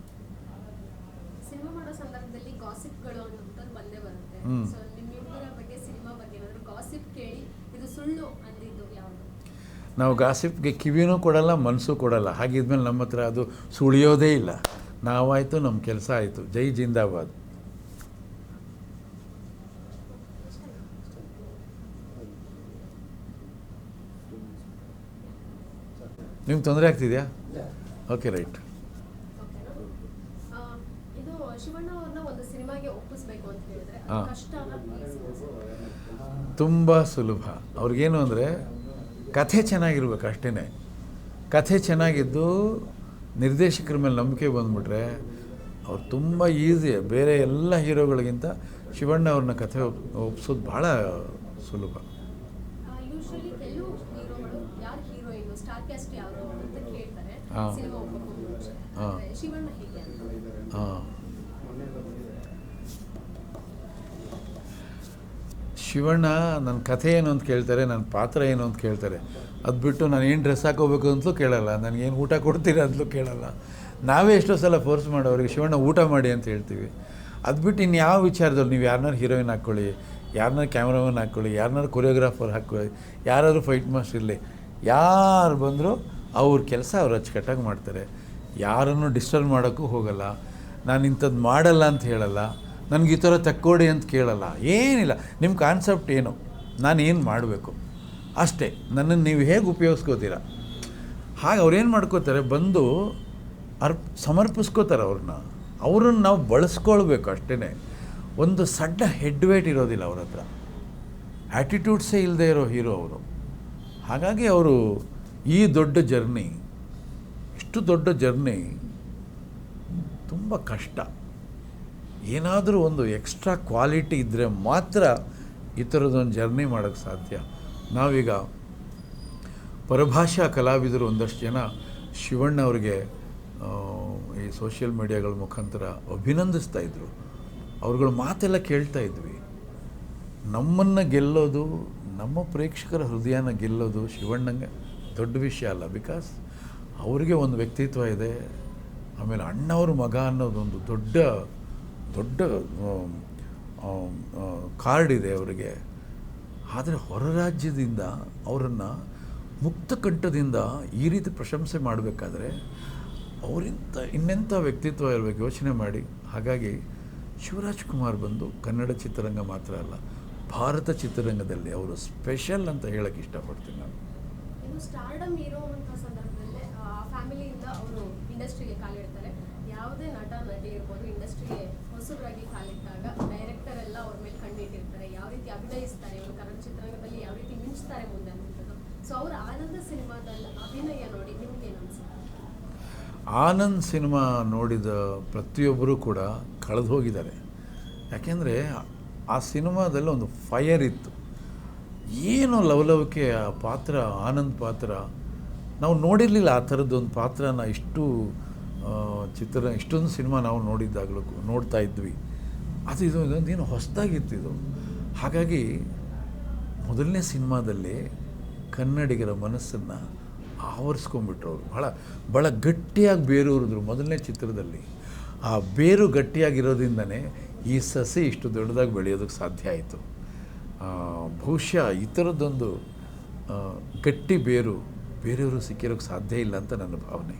ಸಿನಿಮಾ ಮಾಡೋ ಸಂದರ್ಭದಲ್ಲಿ ಗಾಸಿಪ್ಗಳು ಅನ್ನೋದು ಬಂದೇ ಬರುತ್ತೆ. ಸೊ ನಿಮ್ಮಿಬ್ಬರ ಬಗ್ಗೆ, ಸಿನಿಮಾ ಬಗ್ಗೆ ಏನಾದರೂ ಗಾಸಿಪ್ ಕೇಳಿ ಇದು ಸುಳ್ಳು ಅಂದಿದ್ದು ಯಾವುದು? ನಾವು ಗಾಸಿಪ್ಗೆ ಕಿವಿನೂ ಕೊಡಲ್ಲ, ಮನಸ್ಸು ಕೊಡಲ್ಲ. ಹಾಗಿದ್ಮೇಲೆ ನಮ್ಮ ಹತ್ರ ಅದು ಸುಳಿಯೋದೇ ಇಲ್ಲ. ನಾವಾಯಿತು, ನಮ್ಮ ಕೆಲಸ ಆಯಿತು. ಜೈ ಜಿಂದಾಬಾದ್. ನಿಮ್ಗೆ ತೊಂದರೆ ಆಗ್ತಿದೆಯಾ? Okay, right. ಇದು ಶಿವಣ್ಣ ಅವ್ರನ್ನ ಒಂದು ಸಿನಿಮಾಗೆ ಒಪ್ಪಿಸ್ಬೇಕು ಅಂತ ಹೇಳಿದ್ರೆ ಕಷ್ಟನಾ? ತುಂಬ ಸುಲಭ. ಅವ್ರಿಗೇನು ಅಂದರೆ ಕಥೆ ಚೆನ್ನಾಗಿರ್ಬೇಕು ಅಷ್ಟೇ. ಕಥೆ ಚೆನ್ನಾಗಿದ್ದು ನಿರ್ದೇಶಕರ ಮೇಲೆ ನಂಬಿಕೆ ಬಂದುಬಿಟ್ರೆ ಅವ್ರು ತುಂಬ ಈಸಿ. ಬೇರೆ ಎಲ್ಲ ಹೀರೋಗಳಿಗಿಂತ ಶಿವಣ್ಣ ಅವ್ರನ್ನ ಕಥೆ ಒಪ್ಸೋದು ಭಾಳ ಸುಲಭ. ಯೂಶಲಿ ಕೆಲವು ಹೀರೋಗಳು ಯಾರು ಹೀರೋಯಿನ್, ಸ್ಟಾರ್ ಕ್ಯಾಸ್ಟ್ ಯಾರು ಅಂತ ಕೇಳ್ತಾರೆ ಸಿನಿಮಾ ಒಪ್ಪಕ್ಕೆ ಮುಂಚೆ. ಶಿವಣ್ಣ ಹೇಗೆ ಅಂತ? ಶಿವಣ್ಣ ನನ್ನ ಕಥೆ ಏನು ಅಂತ ಕೇಳ್ತಾರೆ, ನನ್ನ ಪಾತ್ರ ಏನು ಅಂತ ಕೇಳ್ತಾರೆ. ಅದು ಬಿಟ್ಟು ನಾನು ಏನು ಡ್ರೆಸ್ ಹಾಕೋಬೇಕು ಅಂತಲೂ ಕೇಳಲ್ಲ, ನನಗೇನು ಊಟ ಕೊಡ್ತೀರಾ ಅಂತಲೂ ಕೇಳಲ್ಲ. ನಾವೇ ಎಷ್ಟೋ ಸಲ ಫೋರ್ಸ್ ಮಾಡೋರಿಗೆ ಶಿವಣ್ಣ ಊಟ ಮಾಡಿ ಅಂತ ಹೇಳ್ತೀವಿ. ಅದು ಬಿಟ್ಟು ಇನ್ನು ಯಾವ ವಿಚಾರದಲ್ಲಿ ನೀವು ಯಾರನ್ನಾರು ಹೀರೋಯಿನ್ ಹಾಕ್ಕೊಳ್ಳಿ, ಯಾರನ್ನಾರು ಕ್ಯಾಮ್ರಾಮನ್ ಹಾಕ್ಕೊಳ್ಳಿ, ಯಾರನ್ನಾರು ಕೊರಿಯೋಗ್ರಾಫರ್ ಹಾಕ್ಕೊಳ್ಳಿ, ಯಾರಾದರೂ ಫೈಟ್ ಮಾಸ್ಟರ್ ಇರಲಿ, ಯಾರು ಬಂದರೂ ಅವ್ರ ಕೆಲಸ ಅವ್ರು ಅಚ್ಚುಕಟ್ಟಾಗಿ ಮಾಡ್ತಾರೆ. ಯಾರನ್ನು ಡಿಸ್ಟರ್ಬ್ ಮಾಡೋಕ್ಕೂ ಹೋಗಲ್ಲ. ನಾನು ಇಂಥದ್ದು ಮಾಡಲ್ಲ ಅಂತ ಹೇಳಲ್ಲ, ನನಗೆ ಈ ಥರ ತಕ್ಕೊಡಿ ಅಂತ ಕೇಳಲ್ಲ, ಏನಿಲ್ಲ. ನಿಮ್ಮ ಕಾನ್ಸೆಪ್ಟ್ ಏನು, ನಾನು ಏನು ಮಾಡಬೇಕು ಅಷ್ಟೇ. ನನ್ನನ್ನು ನೀವು ಹೇಗೆ ಉಪಯೋಗಿಸ್ಕೋತೀರ ಹಾಗೆ ಅವ್ರೇನು ಮಾಡ್ಕೋತಾರೆ, ಬಂದು ಸಮರ್ಪಿಸ್ಕೋತಾರೆ ಅವ್ರನ್ನ ನಾವು ಬಳಸ್ಕೊಳ್ಬೇಕು ಅಷ್ಟೇ. ಒಂದು ಸಣ್ಣ ಹೆಡ್ ವೇಟ್ ಇರೋದಿಲ್ಲ ಅವ್ರ ಹತ್ರ, ಆ್ಯಟಿಟ್ಯೂಡ್ಸೇ ಇಲ್ಲದೆ ಇರೋ ಹೀರೋ ಅವರು. ಹಾಗಾಗಿ ಅವರು ಈ ದೊಡ್ಡ ಜರ್ನಿ, ಇಷ್ಟು ದೊಡ್ಡ ಜರ್ನಿ ತುಂಬ ಕಷ್ಟ. ಏನಾದರೂ ಒಂದು ಎಕ್ಸ್ಟ್ರಾ ಕ್ವಾಲಿಟಿ ಇದ್ದರೆ ಮಾತ್ರ ಈ ಥರದೊಂದು ಜರ್ನಿ ಮಾಡೋಕ್ಕೆ ಸಾಧ್ಯ. ನಾವೀಗ ಪರಭಾಷಾ ಕಲಾವಿದರು ಒಂದಷ್ಟು ಜನ ಶಿವಣ್ಣ ಅವರಿಗೆ ಈ ಸೋಷಿಯಲ್ ಮೀಡಿಯಾಗಳ ಮುಖಾಂತರ ಅಭಿನಂದಿಸ್ತಾ ಇದ್ದರು. ಅವ್ರುಗಳ ಮಾತೆಲ್ಲ ಕೇಳ್ತಾ ಇದ್ವಿ. ನಮ್ಮನ್ನು ಗೆಲ್ಲೋದು, ನಮ್ಮ ಪ್ರೇಕ್ಷಕರ ಹೃದಯನ ಗೆಲ್ಲೋದು ಶಿವಣ್ಣಂಗೆ ದೊಡ್ಡ ವಿಷಯ ಅಲ್ಲ. ಬಿಕಾಸ್ ಅವರಿಗೆ ಒಂದು ವ್ಯಕ್ತಿತ್ವ ಇದೆ. ಆಮೇಲೆ ಅಣ್ಣವ್ರ ಮಗ ಅನ್ನೋದೊಂದು ದೊಡ್ಡ ದೊಡ್ಡ ಕಾರ್ಡ್ ಇದೆ ಅವರಿಗೆ. ಆದರೆ ಹೊರ ರಾಜ್ಯದಿಂದ ಅವರನ್ನು ಮುಕ್ತ ಕಂಠದಿಂದ ಈ ರೀತಿ ಪ್ರಶಂಸೆ ಮಾಡಬೇಕಾದ್ರೆ ಅವರಿಂಥ ಇನ್ನೆಂಥ ವ್ಯಕ್ತಿತ್ವ ಇರಬೇಕು ಯೋಚನೆ ಮಾಡಿ. ಹಾಗಾಗಿ ಶಿವರಾಜ್ ಕುಮಾರ್ ಬಂದು ಕನ್ನಡ ಚಿತ್ರರಂಗ ಮಾತ್ರ ಅಲ್ಲ, ಭಾರತ ಚಿತ್ರರಂಗದಲ್ಲಿ ಅವರು ಸ್ಪೆಷಲ್ ಅಂತ ಹೇಳಕ್ಕೆ ಇಷ್ಟಪಡ್ತೀನಿ ನಾನು. ಇನ್ನು ಸ್ಟಾರ್ಡಮ್ ಇರುವಂಥ ಸಂದರ್ಭದಲ್ಲೇ ಫ್ಯಾಮಿಲಿಯಿಂದ ಅವರು ಇಂಡಸ್ಟ್ರಿಗೆ ಕಾಲಿಡ್ತಾರೆ. ಯಾವುದೇ ನಟ ನಟಿ ಇರ್ಬೋದು, ಇಂಡಸ್ಟ್ರಿಗೆ ಹೊಸಬರಾಗಿ ಕಾಲಿಟ್ಟಾಗ ಡೈರೆಕ್ಟರ್ ಎಲ್ಲ ಅವ್ರ ಮೇಲೆ ಕಣ್ಣಿಟ್ಟಿರ್ತಾರೆ, ಯಾವ ರೀತಿ ಅಭಿನಯಿಸ್ತಾರೆ, ಇವರು ಕನ್ನಡ ಚಿತ್ರರಂಗದಲ್ಲಿ ಯಾವ ರೀತಿ ಮಿಂಚ್ತಾರೆ ಮುಂದೆ ಅನ್ನೋಂಥದ್ದು. ಸೊ ಅವರ ಆನಂದ ಸಿನಿಮಾದಲ್ಲಿ ಅಭಿನಯ ನೋಡಿ ನಿಮ್ಗೇನು ಅನ್ಸುತ್ತೆ? ಆನಂದ್ ಸಿನಿಮಾ ನೋಡಿದ ಪ್ರತಿಯೊಬ್ಬರೂ ಕೂಡ ಕಳೆದು ಹೋಗಿದ್ದಾರೆ. ಯಾಕೆಂದರೆ ಆ ಸಿನಿಮಾದಲ್ಲಿ ಒಂದು ಫೈರ್ ಇತ್ತು, ಏನು ಲವಲವಿಕೆ. ಆ ಪಾತ್ರ, ಆನಂದ್ ಪಾತ್ರ ನಾವು ನೋಡಿರಲಿಲ್ಲ. ಆ ಥರದ್ದೊಂದು ಪಾತ್ರನ ಇಷ್ಟೊಂದು ಸಿನಿಮಾ ನಾವು ನೋಡ್ತಾ ಇದ್ವಿ. ಅದು ಇದೊಂದೇನು ಹೊಸದಾಗಿತ್ತು ಇದು. ಹಾಗಾಗಿ ಮೊದಲನೇ ಸಿನಿಮಾದಲ್ಲಿ ಕನ್ನಡಿಗರ ಮನಸ್ಸನ್ನು ಆವರಿಸ್ಕೊಂಡ್ಬಿಟ್ರು ಅವರು. ಭಾಳ ಗಟ್ಟಿಯಾಗಿ ಬೇರೂರಿದ್ರು ಮೊದಲನೇ ಚಿತ್ರದಲ್ಲಿ. ಆ ಬೇರು ಗಟ್ಟಿಯಾಗಿರೋದ್ರಿಂದನೇ ಈ ಸಸಿ ಇಷ್ಟು ದೊಡ್ಡದಾಗಿ ಬೆಳೆಯೋದಕ್ಕೆ ಸಾಧ್ಯ ಆಯಿತು. ಬಹುಶಃ ಈ ಥರದ್ದೊಂದು ಗಟ್ಟಿ ಬೇರು ಬೇರೆಯವರು ಸಿಕ್ಕಿರೋಕ್ಕೆ ಸಾಧ್ಯ ಇಲ್ಲ ಅಂತ ನನ್ನ ಭಾವನೆ.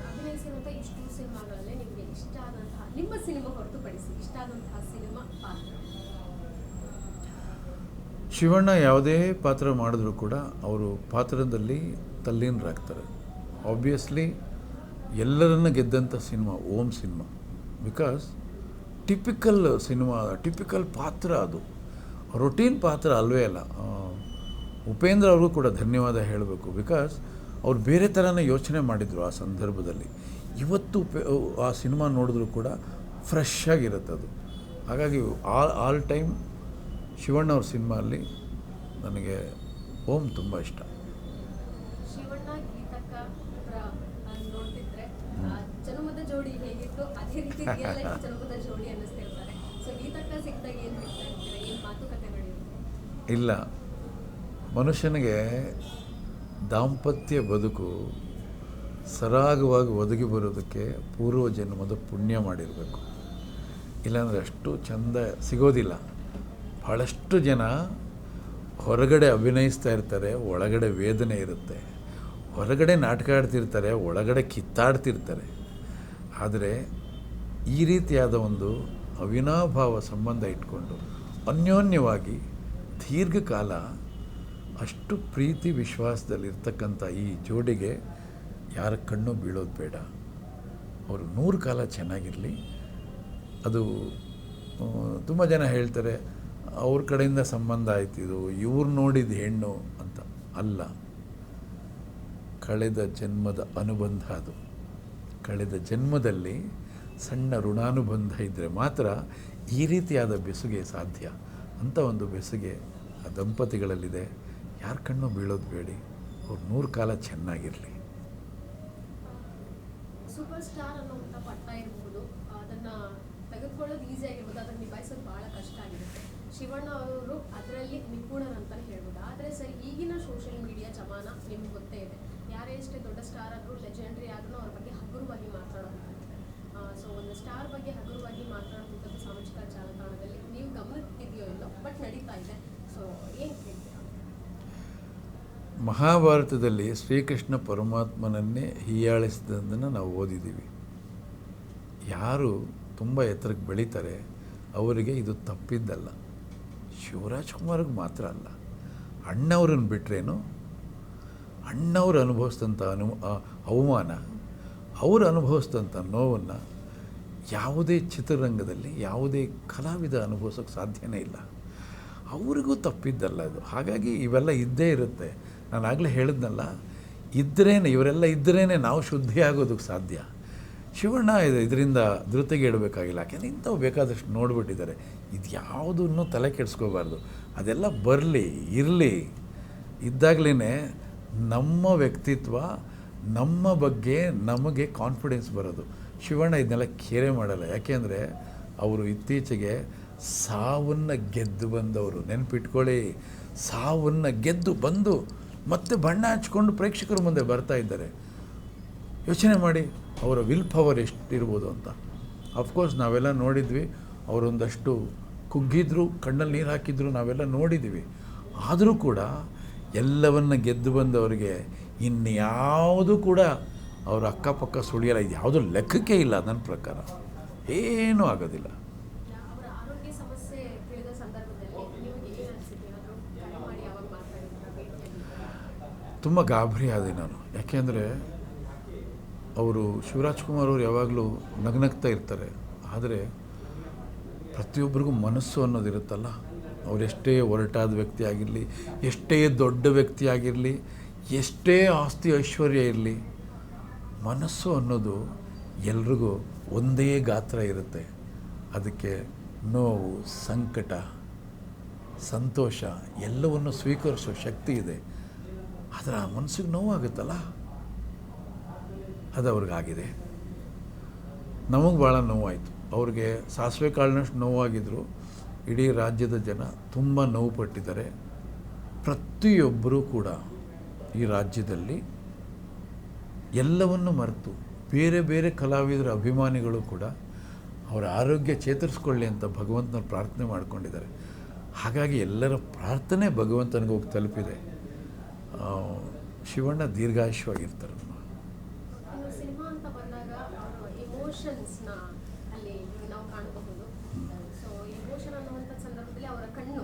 ಅಭಿನಯಿಸಿರುವಂಥ ಇಷ್ಟು ಸಿನಿಮಾಗಳಲ್ಲೇ ನಿಮಗೆ ಇಷ್ಟ ಆದಂತಹ, ನಿಮ್ಮ ಸಿನಿಮಾ ಹೊರತುಪಡಿಸಿ ಇಷ್ಟ ಆದಂತಹ ಸಿನಿಮಾ ಪಾತ್ರ? ಶಿವಣ್ಣ ಯಾವುದೇ ಪಾತ್ರ ಮಾಡಿದ್ರೂ ಕೂಡ ಅವರು ಪಾತ್ರದಲ್ಲಿ ತಲ್ಲೀನರಾಗ್ತಾರೆ. ಆಬ್ವಿಯಸ್ಲಿ ಎಲ್ಲರನ್ನ ಗೆದ್ದಂಥ cinema Om cinema. Because typical cinema, typical ಪಾತ್ರ ಅದು, ರೊಟೀನ್ ಪಾತ್ರ ಅಲ್ವೇ ಅಲ್ಲ. ಉಪೇಂದ್ರ ಅವ್ರಿಗೂ ಕೂಡ ಧನ್ಯವಾದ ಹೇಳಬೇಕು. ಬಿಕಾಸ್ ಅವ್ರು ಬೇರೆ ಥರನೇ ಯೋಚನೆ ಮಾಡಿದರು ಆ ಸಂದರ್ಭದಲ್ಲಿ. ಇವತ್ತು ಆ ಸಿನಿಮಾ ನೋಡಿದ್ರೂ ಕೂಡ ಫ್ರೆಶ್ ಆಗಿರುತ್ತೆ ಅದು. ಹಾಗಾಗಿ ಆಲ್ ಟೈಮ್ ಶಿವಣ್ಣ ಅವ್ರ ಸಿನಿಮಾ ಅಲ್ಲಿ ನನಗೆ ಓಂ ತುಂಬ ಇಷ್ಟ. ಶಿವಣ್ಣ ಗೀತಕ್ಕ ನೋಡ್ತಿದ್ರೆ ಜನ್ಮದ ಜೋಡಿ ಹೇಗಿತ್ತು ಅದೇ ರೀತಿ ಜನ್ಮದ ಜೋಡಿ ಅನ್ನಿಸ್ತಿರ್ತಾರೆ. ಸೊ ಗೀತಕ್ಕ ಸಿಕ್ಕಿದಾಗ ಏನು ಹೇಳ್ತಾ ಇರ್ತೀರಾ, ಏನು ಮಾತುಕತೆ ನಡೆಯುತ್ತೆ? ಇಲ್ಲ, ಮನುಷ್ಯನಿಗೆ ದಾಂಪತ್ಯ ಬದುಕು ಸರಾಗವಾಗಿ ಒದಗಿ ಬರೋದಕ್ಕೆ ಪೂರ್ವ ಜನ್ಮದ ಪುಣ್ಯ ಮಾಡಿರಬೇಕು. ಇಲ್ಲಾಂದರೆ ಅಷ್ಟು ಚೆಂದ ಸಿಗೋದಿಲ್ಲ. ಭಾಳಷ್ಟು ಜನ ಹೊರಗಡೆ ಅಭಿನಯಿಸ್ತಾ ಇರ್ತಾರೆ, ಒಳಗಡೆ ವೇದನೆ ಇರುತ್ತೆ. ಹೊರಗಡೆ ನಾಟಕ ಆಡ್ತಿರ್ತಾರೆ, ಒಳಗಡೆ ಕಿತ್ತಾಡ್ತಿರ್ತಾರೆ. ಆದರೆ ಈ ರೀತಿಯಾದ ಒಂದು ಅವಿನಾಭಾವ ಸಂಬಂಧ ಇಟ್ಕೊಂಡು ಅನ್ಯೋನ್ಯವಾಗಿ ದೀರ್ಘಕಾಲ ಅಷ್ಟು ಪ್ರೀತಿ ವಿಶ್ವಾಸದಲ್ಲಿರ್ತಕ್ಕಂಥ ಈ ಜೋಡಿಗೆ ಯಾರ ಕಣ್ಣು ಬೀಳೋದು ಬೇಡ. ಅವರು 100 ಕಾಲ ಚೆನ್ನಾಗಿರಲಿ. ಅದು ತುಂಬ ಜನ ಹೇಳ್ತಾರೆ ಅವ್ರ ಕಡೆಯಿಂದ ಸಂಬಂಧ ಆಯ್ತಿದು, ಇವ್ರು ನೋಡಿದ ಹೆಣ್ಣು ಅಂತ. ಅಲ್ಲ, ಕಳೆದ ಜನ್ಮದ ಅನುಬಂಧ ಅದು. ಕಳೆದ ಜನ್ಮದಲ್ಲಿ ಸಣ್ಣ ಋಣಾನುಬಂಧ ಇದ್ದರೆ ಮಾತ್ರ ಈ ರೀತಿಯಾದ ಬೆಸುಗೆ ಸಾಧ್ಯ. ಅಂಥ ಒಂದು ಬೆಸುಗೆ ಆ ದಂಪತಿಗಳಲ್ಲಿದೆ. ಯಾರ ಕಣ್ಣು ಬೀಳೋದು ಬೇಡಿ, ಅವ್ರು 100 ಕಾಲ ಚೆನ್ನಾಗಿರಲಿ. ಸೂಪರ್ ಸ್ಟಾರ್ ಅನ್ನೋಂಥ ಪಟ್ಟ ಇರ್ಬೋದು, ಅದನ್ನು ತೆಗೆದುಕೊಳ್ಳೋದು ಈಸಿ ಆಗಿರ್ಬೋದು, ಅದನ್ನು ನಿಭಾಯಿಸೋದು ಭಾಳ ಕಷ್ಟ ಆಗಿರುತ್ತೆ. ಶಿವಣ್ಣ ಅವರು ಅದರಲ್ಲಿ ನಿಪುಣರಂತಲೇ ಹೇಳ್ಬೋದು. ಆದರೆ ಸರ್, ಈಗಿನ ಸೋಷಿಯಲ್ ಮೀಡಿಯಾ ಜಮಾನ ನಿಮ್ಗೆ ಗೊತ್ತೇ ಇದೆ. ಯಾರೇ ಎಷ್ಟೇ ದೊಡ್ಡ ಸ್ಟಾರ್ ಆದರೂ, ಲೆಜೆಂಡ್ರಿ ಆದ್ರೂ ಅವ್ರ ಬಗ್ಗೆ ಹಗುರವಾಗಿ ಮಾತಾಡೋಂಥದ್ದು. ಸೊ ಒಂದು ಸ್ಟಾರ್ ಬಗ್ಗೆ ಹಗುರವಾಗಿ ಮಾತಾಡೋಂಥದ್ದು ಸಾಮಾಜಿಕ ಜಾಲತಾಣದಲ್ಲಿ ನೀವು ಗಮನಿಸ್ತಿದೆಯೋ ಇಲ್ಲೋ, ಬಟ್ ನಡೀತಾ ಇದೆ. ಸೊ ಏನು ಹೇಳ್ತೀರಾ? ಮಹಾಭಾರತದಲ್ಲಿ ಶ್ರೀಕೃಷ್ಣ ಪರಮಾತ್ಮನನ್ನೇ ಹೀಯಾಳಿಸಿದ್ದನ್ನು ನಾವು ಓದಿದ್ದೀವಿ. ಯಾರು ತುಂಬ ಎತ್ತರಕ್ಕೆ ಬೆಳೀತಾರೆ ಅವರಿಗೆ ಇದು ತಪ್ಪಿದ್ದಲ್ಲ. ಶಿವರಾಜ್ ಕುಮಾರ್ಗೆ ಮಾತ್ರ ಅಲ್ಲ, ಅಣ್ಣವ್ರನ್ನ ಬಿಟ್ರೇನು, ಅಣ್ಣವ್ರು ಅನುಭವಿಸಿದಂಥ ಅವಮಾನ, ಅವರು ಅನುಭವಿಸಿದಂಥ ನೋವನ್ನು ಯಾವುದೇ ಚಿತ್ರರಂಗದಲ್ಲಿ ಯಾವುದೇ ಕಲಾವಿದ ಅನುಭವಿಸೋಕ್ಕೆ ಸಾಧ್ಯನೇ ಇಲ್ಲ. ಅವ್ರಿಗೂ ತಪ್ಪಿದ್ದಲ್ಲ ಇದು. ಹಾಗಾಗಿ ಇವೆಲ್ಲ ಇದ್ದೇ ಇರುತ್ತೆ. ನಾನು ಆಗಲೇ ಹೇಳಿದ್ನಲ್ಲ, ಇವರೆಲ್ಲ ಇದ್ದರೇ ನಾವು ಶುದ್ಧಿ ಆಗೋದಕ್ಕೆ ಸಾಧ್ಯ. ಶಿವಣ್ಣ ಇದರಿಂದ ಧೃತಿಗೆ ಇಡಬೇಕಾಗಿಲ್ಲ. ಯಾಕೆಂದರೆ ಇಂಥವು ಬೇಕಾದಷ್ಟು ನೋಡಿಬಿಟ್ಟಿದ್ದಾರೆ. ಇದು ಯಾವುದನ್ನು ತಲೆ ಕೆಡಿಸ್ಕೋಬಾರ್ದು. ಅದೆಲ್ಲ ಬರಲಿ, ಇರಲಿ. ಇದ್ದಾಗಲೇ ನಮ್ಮ ವ್ಯಕ್ತಿತ್ವ, ನಮ್ಮ ಬಗ್ಗೆ ನಮಗೆ ಕಾನ್ಫಿಡೆನ್ಸ್ ಬರೋದು. ಶಿವಣ್ಣ ಇದನ್ನೆಲ್ಲ ಕೇರೆ ಮಾಡಲ್ಲ. ಯಾಕೆಂದರೆ ಅವರು ಇತ್ತೀಚೆಗೆ ಸಾವನ್ನು ಗೆದ್ದು ಬಂದವರು. ನೆನಪಿಟ್ಕೊಳ್ಳಿ, ಸಾವನ್ನು ಗೆದ್ದು ಬಂದು ಮತ್ತೆ ಬಣ್ಣ ಹಚ್ಕೊಂಡು ಪ್ರೇಕ್ಷಕರ ಮುಂದೆ ಬರ್ತಾ ಇದ್ದಾರೆ. ಯೋಚನೆ ಮಾಡಿ ಅವರ ವಿಲ್ ಪವರ್ ಎಷ್ಟಿರ್ಬೋದು ಅಂತ. ಅಫ್ಕೋರ್ಸ್ ನಾವೆಲ್ಲ ನೋಡಿದ್ವಿ ಅವರೊಂದಷ್ಟು ಕುಗ್ಗಿದ್ರು, ಕಣ್ಣಲ್ಲಿ ನೀರು ಹಾಕಿದ್ರು, ನಾವೆಲ್ಲ ನೋಡಿದ್ದೀವಿ. ಆದರೂ ಕೂಡ ಎಲ್ಲವನ್ನು ಗೆದ್ದು ಬಂದವರಿಗೆ ಇನ್ಯಾವುದು ಕೂಡ ಅವರ ಅಕ್ಕಪಕ್ಕ ಸುಳಿಯಲ್ಲ. ಇದು ಯಾವುದೂ ಲೆಕ್ಕಕ್ಕೆ ಇಲ್ಲ ನನ್ನ ಪ್ರಕಾರ, ಏನೂ ಆಗೋದಿಲ್ಲ. ಅವರ ಆರೋಗ್ಯ ಸಮಸ್ಯೆ ತಿಳಿದ ಸಂದರ್ಭದಲ್ಲಿ ನಿಮಗೆ ಏನು ಅನಿಸಿದೆ? ಏನಾದರೂ ಕರೆ ಮಾಡಿ ಯಾವಾಗ ಮಾತಾಡಿದ್ರ ಭೇಟಿಯಾಗಿ? ತುಂಬ ಗಾಬರಿ ಆದೆ ನಾನು. ಯಾಕೆಂದರೆ ಅವರು ಶಿವರಾಜ್ಕುಮಾರ್ ಅವರು ಯಾವಾಗಲೂ ನಗ್ನಗ್ತಾ ಇರ್ತಾರೆ. ಆದರೆ ಪ್ರತಿಯೊಬ್ಬರಿಗೂ ಮನಸ್ಸು ಅನ್ನೋದಿರುತ್ತಲ್ಲ. ಅವರೆಷ್ಟೇ ಒರಟಾದ ವ್ಯಕ್ತಿ ಆಗಿರಲಿ, ಎಷ್ಟೇ ದೊಡ್ಡ ವ್ಯಕ್ತಿ ಆಗಿರಲಿ, ಎಷ್ಟೇ ಆಸ್ತಿ ಐಶ್ವರ್ಯ ಇರಲಿ, ಮನಸ್ಸು ಅನ್ನೋದು ಎಲ್ರಿಗೂ ಒಂದೇ ಗಾತ್ರ ಇರುತ್ತೆ. ಅದಕ್ಕೆ ನೋವು, ಸಂಕಟ, ಸಂತೋಷ ಎಲ್ಲವನ್ನು ಸ್ವೀಕರಿಸೋ ಶಕ್ತಿ ಇದೆ. ಆದರೆ ಆ ಮನಸ್ಸಿಗೆ ನೋವಾಗುತ್ತಲ್ಲ, ಅದು ಅವ್ರಿಗಾಗಿದೆ. ನಮಗೆ ಭಾಳ ನೋವಾಯಿತು. ಅವ್ರಿಗೆ ಸಾಸಿವೆ ಕಾಳಿನಷ್ಟು ನೋವಾಗಿದ್ದರು. ಇಡೀ ರಾಜ್ಯದ ಜನ ತುಂಬ ನೋವು ಪಟ್ಟಿದ್ದಾರೆ. ಪ್ರತಿಯೊಬ್ಬರೂ ಕೂಡ ಈ ರಾಜ್ಯದಲ್ಲಿ ಎಲ್ಲವನ್ನು ಮರೆತು ಬೇರೆ ಬೇರೆ ಕಲಾವಿದರ ಅಭಿಮಾನಿಗಳು ಕೂಡ ಅವರ ಆರೋಗ್ಯ ಚೇತರಿಸ್ಕೊಳ್ಳಿ ಅಂತ ಭಗವಂತನ ಪ್ರಾರ್ಥನೆ ಮಾಡ್ಕೊಂಡಿದ್ದಾರೆ. ಹಾಗಾಗಿ ಎಲ್ಲರ ಪ್ರಾರ್ಥನೆ ಭಗವಂತನಿಗೆ ಹೋಗಿ ತಲುಪಿದೆ. ಶಿವಣ್ಣ ದೀರ್ಘಾಯುಷ್ಯವಾಗಿರ್ತಾರೆ. ಸಿನಿಮಾ ಅಂತ ಬಂದಾಗ ಅವರು ಎಮೋಷನ್ಸ್ನ ಅಲ್ಲಿ ನಾವು ಕಾಣಬಹುದು. ಸೊ ಎಮೋಷನ್ ಅನ್ನುವಂಥ ಸಂದರ್ಭದಲ್ಲಿ ಅವರ ಕಣ್ಣು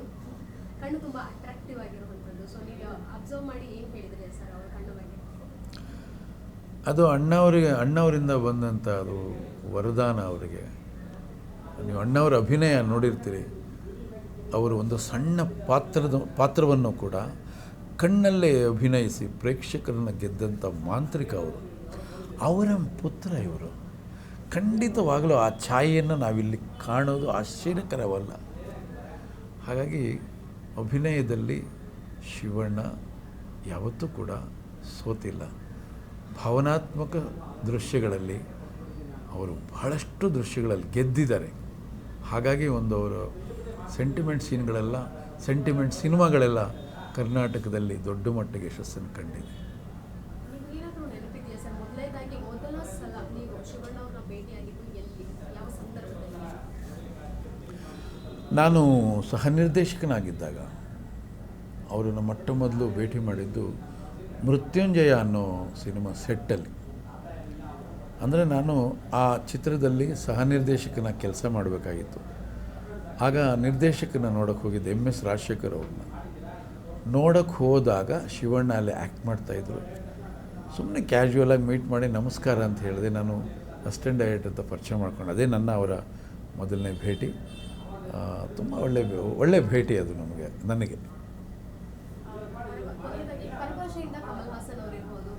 ತುಂಬ ಅಟ್ರಾಕ್ಟಿವ್ ಆಗಿರುವಂಥದ್ದು. ಸೊ ನೀವು ಅಬ್ಸರ್ವ್ ಮಾಡಿ ಏನು ಹೇಳಿದ್ರಿ ಸರ್ ಅವರ ಕಣ್ಣು ಬಗ್ಗೆ? ಅದು ಅಣ್ಣವರಿಂದ ಬಂದಂಥ ಅದು ವರದಾನ ಅವರಿಗೆ. ನೀವು ಅಣ್ಣವರ ಅಭಿನಯ ನೋಡಿರ್ತೀರಿ. ಅವರು ಒಂದು ಸಣ್ಣ ಪಾತ್ರವನ್ನು ಕೂಡ ಕಣ್ಣಲ್ಲೇ ಅಭಿನಯಿಸಿ ಪ್ರೇಕ್ಷಕರನ್ನು ಗೆದ್ದಂಥ ಮಾಂತ್ರಿಕ ಅವರು. ಅವರ ಪುತ್ರ ಇವರು. ಖಂಡಿತವಾಗಲೂ ಆ ಛಾಯೆಯನ್ನು ನಾವಿಲ್ಲಿ ಕಾಣೋದು ಆಶ್ಚರ್ಯಕರವಲ್ಲ. ಹಾಗಾಗಿ ಅಭಿನಯದಲ್ಲಿ ಶಿವಣ್ಣ ಯಾವತ್ತೂ ಕೂಡ ಸೋತಿಲ್ಲ. ಭಾವನಾತ್ಮಕ ದೃಶ್ಯಗಳಲ್ಲಿ ಅವರು ಬಹಳಷ್ಟು ದೃಶ್ಯಗಳಲ್ಲಿ ಗೆದ್ದಿದ್ದಾರೆ. ಹಾಗಾಗಿ ಅವರು ಸೆಂಟಿಮೆಂಟ್ ಸಿನಿಮಾಗಳೆಲ್ಲ ಕರ್ನಾಟಕದಲ್ಲಿ ದೊಡ್ಡ ಮಟ್ಟಿಗೆ ಯಶಸ್ಸನ್ನು ಕಂಡಿದೆ. ನಿಮಗೇನಾದರೂ ನೆನಪಿದೆಯಾ ಸರ್, ಮೊದಲ ಸಲ ನೀವು ಶಿವಣ್ಣ ಅವ್ರನ್ನ ಭೇಟಿಯಾಗಿದ್ದು ಎಲ್ಲಿ, ಯಾವ ಸಂದರ್ಭದಲ್ಲಿ? ನಾನು ಸಹ ನಿರ್ದೇಶಕನಾಗಿದ್ದಾಗ ಅವರನ್ನು ಮೊಟ್ಟ ಮೊದಲು ಭೇಟಿ ಮಾಡಿದ್ದು ಮೃತ್ಯುಂಜಯ ಅನ್ನೋ ಸಿನಿಮಾ ಸೆಟ್ಟಲ್ಲಿ. ಅಂದರೆ ನಾನು ಆ ಚಿತ್ರದಲ್ಲಿ ಸಹ ನಿರ್ದೇಶಕನ ಕೆಲಸ ಮಾಡಬೇಕಾಗಿತ್ತು. ಆಗ ನಿರ್ದೇಶಕನ ನೋಡೋಕ್ಕೆ ಹೋಗಿದ್ದೆ, MS ರಾಜಶೇಖರ್ ಅವ್ರನ್ನ. ನೋಡೋಕ್ಕೆ ಹೋದಾಗ ಶಿವಣ್ಣ ಅಲ್ಲಿ ಆ್ಯಕ್ಟ್ ಮಾಡ್ತಾಯಿದ್ರು. ಸುಮ್ಮನೆ ಕ್ಯಾಶುವಲಾಗಿ ಮೀಟ್ ಮಾಡಿ ನಮಸ್ಕಾರ ಅಂತ ಹೇಳಿದೆ. ನಾನು ಅಸಿಸ್ಟೆಂಟ್ ಡೈರೆಕ್ಟರ್ ಅಂತ ಪರಿಚಯ ಮಾಡ್ಕೊಂಡು, ಅದೇ ಅವರ ಮೊದಲನೇ ಭೇಟಿ. ತುಂಬ ಒಳ್ಳೆ ಭೇಟಿ ಅದು ನನಗೆ. ಪರಭಾಷೆಯಿಂದ ಕಮಲ್ ಹಾಸನ್ ಅವರಿರ್ಬೋದು,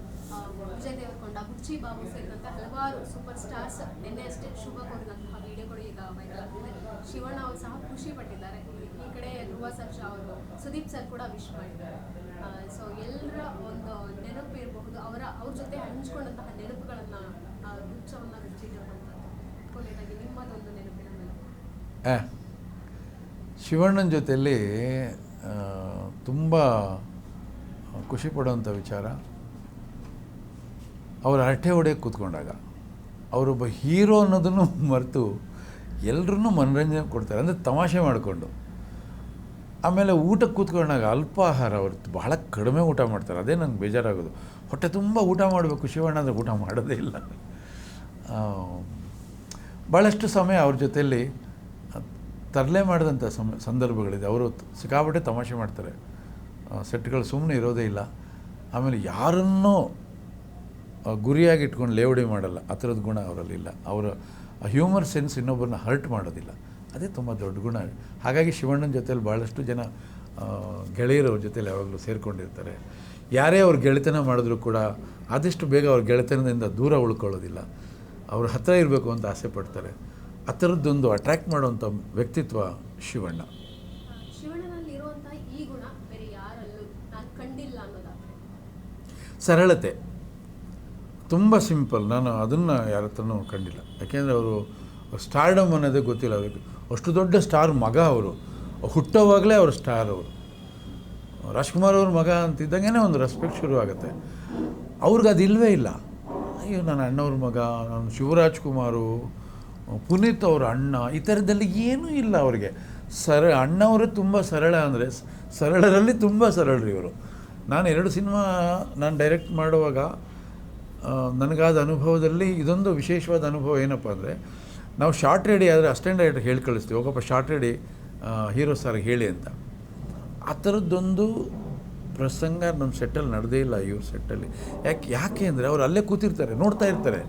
ವಿಜಯ್ ದೇವರಕೊಂಡ, ಬುಚ್ಚಿ ಬಾಬು ಸೇರಿದಂತೆ ಹಲವಾರು ಸೂಪರ್ ಸ್ಟಾರ್ಸ್ ನಿನ್ನೆ ಅಷ್ಟೇ ಶುಭ ಕೋರಿದಂತಹ ವಿಡಿಯೋಗಳು ಈಗ ವೈರಲ್ ಆಗ್ತಿದೆ. ಶಿವಣ್ಣ ಅವರು ಸಹ ಖುಷಿ ಪಟ್ಟಿದ್ದಾರೆ. ಈ ಕಡೆ ಧ್ರುವ ಸರ್ಜಾ ಅವರು, ಸುದೀಪ್ ಸರ್ ಕೂಡ ವಿಶ್ ಮಾಡಿದ್ದಾರೆ. ಸೊ ಎಲ್ಲರ ಒಂದು ನೆನಪು ಇರಬಹುದು, ಅವ್ರ ಜೊತೆ ಹಂಚ್ಕೊಂಡಂತಹ ನೆನಪುಗಳನ್ನು ಗುಚ್ಛವನ್ನು ಬಿಚ್ಚಿಟ್ಟಿರುವಂಥದ್ದು. ಕೊನೆಯದಾಗಿ ನಿಮ್ಮದೊಂದು ನೆನಪಿನ ಮೇಲೆ. ಶಿವಣ್ಣನ ಜೊತೆಯಲ್ಲಿ ತುಂಬ ಖುಷಿ ಪಡುವಂಥ ವಿಚಾರ, ಅವರು ಹರಟೆ ಹೊಡೆಯೋಕ್ಕೆ ಕೂತ್ಕೊಂಡಾಗ ಅವರೊಬ್ಬ ಹೀರೋ ಅನ್ನೋದನ್ನು ಮರೆತು ಎಲ್ಲರನ್ನೂ ಮನೋರಂಜನೆ ಕೊಡ್ತಾರೆ, ಅಂದರೆ ತಮಾಷೆ ಮಾಡಿಕೊಂಡು. ಆಮೇಲೆ ಊಟಕ್ಕೆ ಕೂತ್ಕೊಂಡಾಗ ಅಲ್ಪಾಹಾರ ಅವರು ಬಹಳ ಕಡಿಮೆ ಊಟ ಮಾಡ್ತಾರೆ. ಅದೇ ನಂಗೆ ಬೇಜಾರಾಗೋದು. ಹೊಟ್ಟೆ ತುಂಬ ಊಟ ಮಾಡಬೇಕು, ಶಿವಣ್ಣ ಅಂದರೆ ಊಟ ಮಾಡೋದೇ ಇಲ್ಲ. ಭಾಳಷ್ಟು ಸಮಯ ಅವ್ರ ಜೊತೆಯಲ್ಲಿ ತರಲೆ ಮಾಡಿದಂಥ ಸಂದರ್ಭಗಳಿದೆ. ಅವರು ಸಿಕ್ಕಾಪಟ್ಟೆ ತಮಾಷೆ ಮಾಡ್ತಾರೆ. ಸೆಟ್ಗಳು ಸುಮ್ಮನೆ ಇರೋದೇ ಇಲ್ಲ. ಆಮೇಲೆ ಯಾರನ್ನೂ ಗುರಿಯಾಗಿ ಇಟ್ಕೊಂಡು ಲೇವಡಿ ಮಾಡಲ್ಲ, ಆ ಥರದ ಗುಣ ಅವರಲ್ಲಿಲ್ಲ. ಅವರ ಹ್ಯೂಮರ್ ಸೆನ್ಸ್ ಇನ್ನೊಬ್ಬರನ್ನ ಹರ್ಟ್ ಮಾಡೋದಿಲ್ಲ. ಅದೇ ತುಂಬ ದೊಡ್ಡ ಗುಣ. ಹಾಗಾಗಿ ಶಿವಣ್ಣನ ಜೊತೆಯಲ್ಲಿ ಭಾಳಷ್ಟು ಜನ ಗೆಳೆಯರವ್ರ ಜೊತೆಲಿ ಯಾವಾಗಲೂ ಸೇರಿಕೊಂಡಿರ್ತಾರೆ. ಯಾರೇ ಅವ್ರ ಗೆಳೆತನ ಮಾಡಿದ್ರೂ ಕೂಡ ಆದಷ್ಟು ಬೇಗ ಅವ್ರ ಗೆಳೆತನದಿಂದ ದೂರ ಉಳ್ಕೊಳ್ಳೋದಿಲ್ಲ. ಅವ್ರ ಹತ್ತಿರ ಇರಬೇಕು ಅಂತ ಆಸೆ ಪಡ್ತಾರೆ. ಆ ಥರದ್ದೊಂದು ಅಟ್ರ್ಯಾಕ್ಟ್ ಮಾಡುವಂಥ ವ್ಯಕ್ತಿತ್ವ ಶಿವಣ್ಣ. ಶಿವಣ್ಣನಲ್ಲಿ ಇರುವಂಥ ಈ ಗುಣ ಬೇರೆ ಯಾರಲ್ಲೂ ನಾನು ಕಂಡಿಲ್ಲ ಅನ್ನೋದಾದರೆ ಸರಳತೆ. ತುಂಬ ಸಿಂಪಲ್. ನಾನು ಅದನ್ನು ಯಾರ ಹತ್ರನೂ ಕಂಡಿಲ್ಲ. ಯಾಕೆಂದರೆ ಅವರು ಸ್ಟಾರ್ಡಮ್ ಅನ್ನೋದೇ ಗೊತ್ತಿಲ್ಲ ಅವರಿಗೆ. ಅಷ್ಟು ದೊಡ್ಡ ಸ್ಟಾರ್ ಮಗ ಅವರು. ಹುಟ್ಟೋವಾಗಲೇ ಅವರು ಸ್ಟಾರ್ ಅವರು. ರಾಜ್ಕುಮಾರ್ ಅವ್ರ ಮಗ ಅಂತಿದ್ದಂಗೆ ಒಂದು ರೆಸ್ಪೆಕ್ಟ್ ಶುರುವಾಗುತ್ತೆ. ಅವ್ರಿಗೆ ಅದು ಇಲ್ಲವೇ ಇಲ್ಲ. ಅಯ್ಯೋ ನನ್ನ ಅಣ್ಣವ್ರ ಮಗ, ನಾನು ಶಿವರಾಜ್ಕುಮಾರು, ಪುನೀತ್ ಅವ್ರ ಅಣ್ಣ, ಈ ಥರದ್ದೆಲ್ಲ ಏನೂ ಇಲ್ಲ ಅವರಿಗೆ. ಅಣ್ಣವರು ತುಂಬ ಸರಳ ಅಂದರೆ ಸರಳರಲ್ಲಿ ತುಂಬ ಸರಳರು ಇವರು. ನಾನು 2 ಸಿನಿಮಾ ನಾನು ಡೈರೆಕ್ಟ್ ಮಾಡುವಾಗ ನನಗಾದ ಅನುಭವದಲ್ಲಿ ಇದೊಂದು ವಿಶೇಷವಾದ ಅನುಭವ ಏನಪ್ಪ ಅಂದರೆ, ನಾವು ಶಾರ್ಟ್ ರೆಡಿ ಆದರೆ ಅಸಿಸ್ಟೆಂಟ್ ಡೈರೆಕ್ಟರ್ ಹೇಳಿ ಕಳಿಸ್ತೀವಿ, ಹೋಗಪ್ಪ ಶಾರ್ಟ್ ರೆಡಿ ಹೀರೋ ಸರ್ಗೆ ಹೇಳಿ ಅಂತ. ಆ ಥರದ್ದೊಂದು ಪ್ರಸಂಗ ನಮ್ಮ ಸೆಟ್ಟಲ್ಲಿ ನಡೆದೇ ಇಲ್ಲ, ಇವ್ರ ಸೆಟ್ಟಲ್ಲಿ. ಯಾಕೆ ಅಂದರೆ ಅವ್ರು ಅಲ್ಲೇ ಕೂತಿರ್ತಾರೆ, ನೋಡ್ತಾ ಇರ್ತಾರೆ.